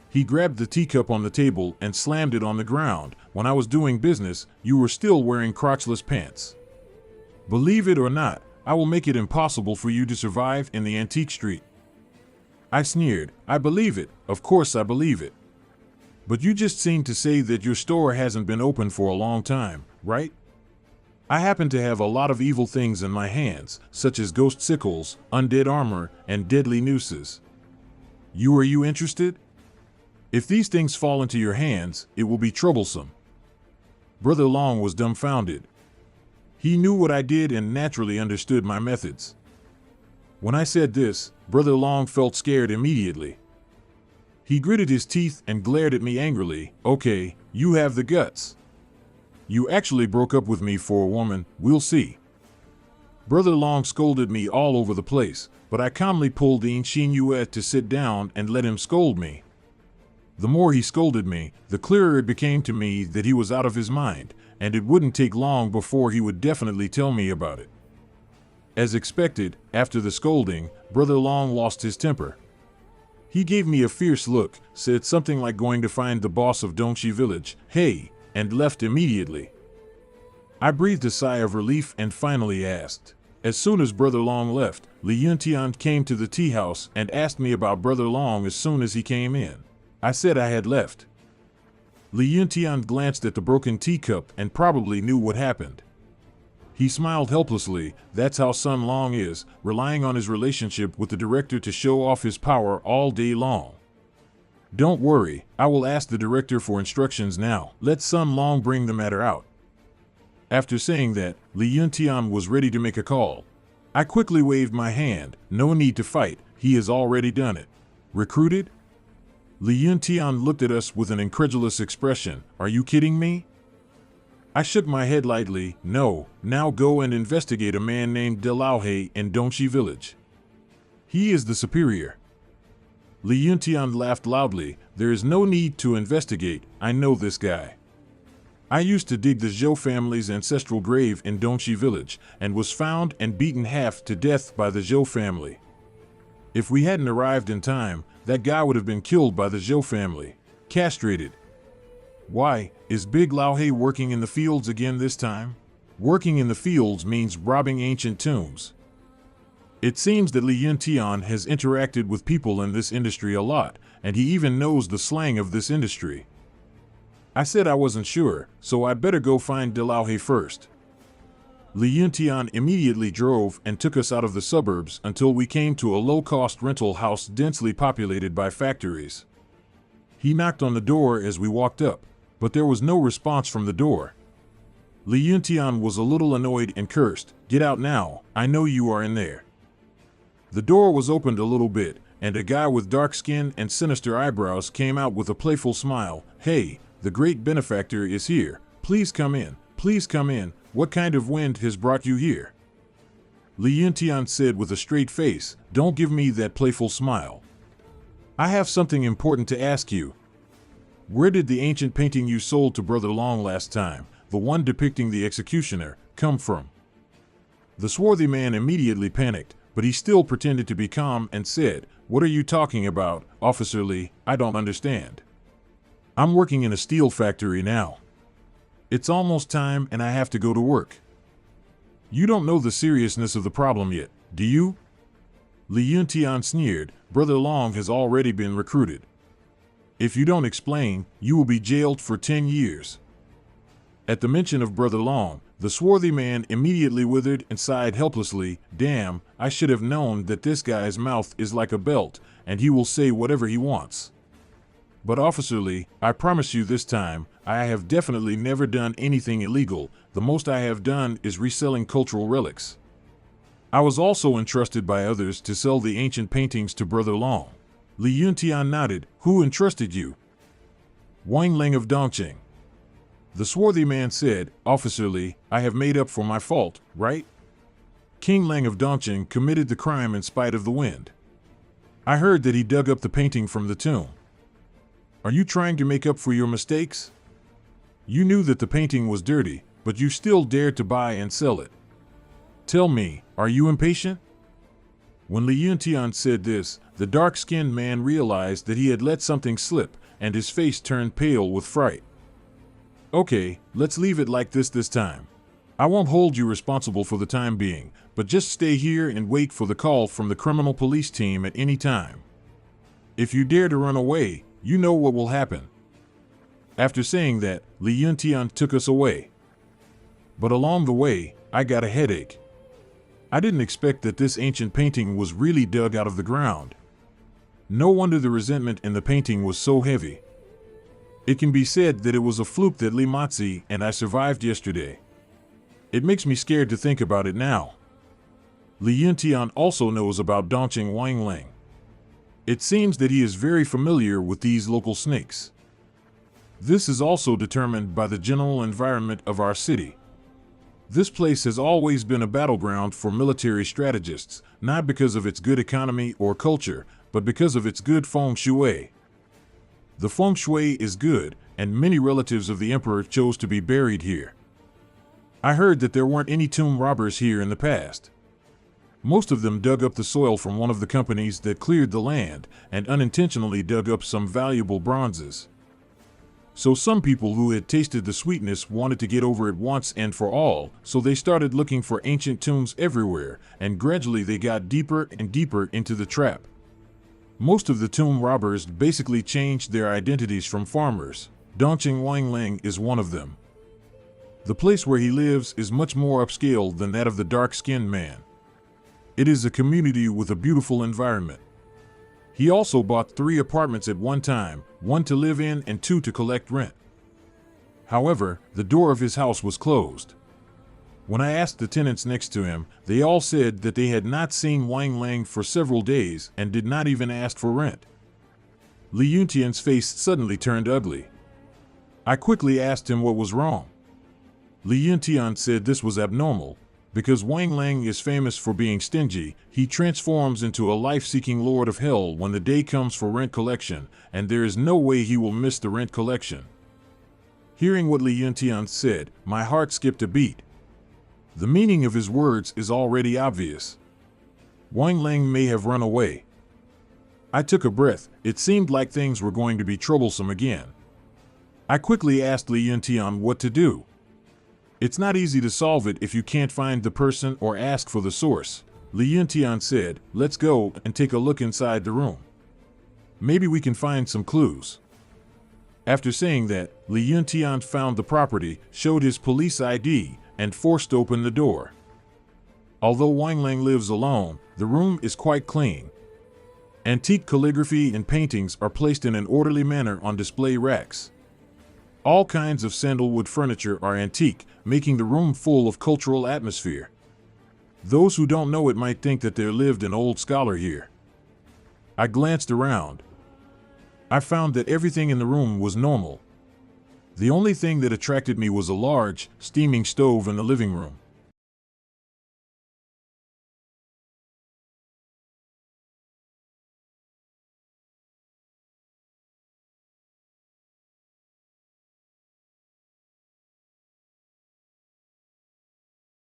He grabbed the teacup on the table and slammed it on the ground. When I was doing business, you were still wearing crotchless pants. Believe it or not, I will make it impossible for you to survive in the antique street. I sneered. I believe it. Of course I believe it. But you just seemed to say that your store hasn't been open for a long time, right? I happen to have a lot of evil things in my hands, such as ghost sickles, undead armor, and deadly nooses. Are you interested? If these things fall into your hands, it will be troublesome. Brother Long was dumbfounded. He knew what I did and naturally understood my methods. When I said this, Brother Long felt scared immediately. He gritted his teeth and glared at me angrily. Okay, you have the guts. You actually broke up with me for a woman, we'll see. Brother Long scolded me all over the place, but I calmly pulled Shin Yue to sit down and let him scold me. The more he scolded me, the clearer it became to me that he was out of his mind, and it wouldn't take long before he would definitely tell me about it. As expected, after the scolding, Brother Long lost his temper. He gave me a fierce look, said something like going to find the boss of Dongxi village, hey, and left immediately. I breathed a sigh of relief and finally asked. As soon as Brother Long left, Li Yuntian came to the tea house and asked me about Brother Long as soon as he came in. I said I had left. Li Yuntian glanced at the broken teacup and probably knew what happened. He smiled helplessly. That's how Sun Long is, relying on his relationship with the director to show off his power all day long. Don't worry, I will ask the director for instructions now. Let Sun Long bring the matter out. After saying that, Li Yuntian was ready to make a call. I quickly waved my hand. No need to fight, he has already done it. Recruited? Li Yuntian looked at us with an incredulous expression. Are you kidding me? I shook my head lightly. No, now go and investigate a man named De Laohe in Dongxi village. He is the superior. Li Yuntian laughed loudly. There is no need to investigate, I know this guy. I used to dig the Zhou family's ancestral grave in Dongxi village, and was found and beaten half to death by the Zhou family. If we hadn't arrived in time, that guy would have been killed by the Zhou family, castrated. Why, is Big Laohe working in the fields again this time? Working in the fields means robbing ancient tombs. It seems that Li Yuntian has interacted with people in this industry a lot, and he even knows the slang of this industry. I said I wasn't sure, so I'd better go find De Laohe first. Li Yuntian immediately drove and took us out of the suburbs until we came to a low-cost rental house densely populated by factories. He knocked on the door as we walked up, but there was no response from the door. Li Yuntian was a little annoyed and cursed. Get out now, I know you are in there. The door was opened a little bit, and a guy with dark skin and sinister eyebrows came out with a playful smile. "Hey, the great benefactor is here. Please come in. Please come in. What kind of wind has brought you here?" Li Yuntian said with a straight face, "Don't give me that playful smile. I have something important to ask you. Where did the ancient painting you sold to Brother Long last time, the one depicting the executioner, come from?" The swarthy man immediately panicked, but he still pretended to be calm and said, "What are you talking about, Officer Lee? I don't understand. I'm working in a steel factory now. It's almost time and I have to go to work. You don't know the seriousness of the problem yet, do you?" Li Yuntian sneered. "Brother Long has already been recruited. If you don't explain, you will be jailed for 10 years. At the mention of Brother Long, the swarthy man immediately withered and sighed helplessly. "Damn, I should have known that this guy's mouth is like a belt, and he will say whatever he wants. But Officer Lee, I promise you this time, I have definitely never done anything illegal. The most I have done is reselling cultural relics. I was also entrusted by others to sell the ancient paintings to Brother Long." Li Yuntian nodded. "Who entrusted you?" "Wang Ling of Dongqing." The swarthy man said, "Officer Lee, I have made up for my fault, right? King Lang of Dongqing committed the crime in spite of the wind. I heard that he dug up the painting from the tomb. Are you trying to make up for your mistakes? You knew that the painting was dirty, but you still dared to buy and sell it. Tell me, are you impatient?" When Li Yuntian said this, the dark-skinned man realized that he had let something slip, and his face turned pale with fright. "Okay, let's leave it like this time. I won't hold you responsible for the time being, but just stay here and wait for the call from the criminal police team at any time. If you dare to run away, you know what will happen." After saying that, Li Yuntian took us away. But along the way, I got a headache. I didn't expect that this ancient painting was really dug out of the ground. No wonder the resentment in the painting was so heavy. It can be said that it was a fluke that Li Matzi and I survived yesterday. It makes me scared to think about it now. Li Yuntian also knows about Dongqing Wang Ling. It seems that he is very familiar with these local snakes. This is also determined by the general environment of our city. This place has always been a battleground for military strategists, not because of its good economy or culture, but because of its good feng shui. The feng shui is good, and many relatives of the emperor chose to be buried here. I heard that there weren't any tomb robbers here in the past. Most of them dug up the soil from one of the companies that cleared the land and unintentionally dug up some valuable bronzes. So some people who had tasted the sweetness wanted to get over it once and for all, so they started looking for ancient tombs everywhere, and gradually they got deeper and deeper into the trap. Most of the tomb robbers basically changed their identities from farmers. Dongqing Wang Ling is one of them. The place where he lives is much more upscale than that of the dark-skinned man. It is a community with a beautiful environment. He also bought 3 apartments at one time, 1 to live in and 2 to collect rent. However, the door of his house was closed. When I asked the tenants next to him, they all said that they had not seen Wang Ling for several days and did not even ask for rent. Li Yuntian's face suddenly turned ugly. I quickly asked him what was wrong. Li Yuntian said this was abnormal. Because Wang Ling is famous for being stingy, he transforms into a life-seeking lord of hell when the day comes for rent collection, and there is no way he will miss the rent collection. Hearing what Li Yuntian said, my heart skipped a beat. The meaning of his words is already obvious. Wang Ling may have run away. I took a breath. It seemed like things were going to be troublesome again. I quickly asked Li Yuntian what to do. It's not easy to solve it if you can't find the person or ask for the source. Li Yuntian said, "Let's go and take a look inside the room. Maybe we can find some clues." After saying that, Li Yuntian found the property, showed his police ID, and forced open the door. Although Wang Ling lives alone, the room is quite clean. Antique calligraphy and paintings are placed in an orderly manner on display racks. All kinds of sandalwood furniture are antique, making the room full of cultural atmosphere. Those who don't know it might think that there lived an old scholar here. I glanced around. I found that everything in the room was normal. The only thing that attracted me was a large, steaming stove in the living room.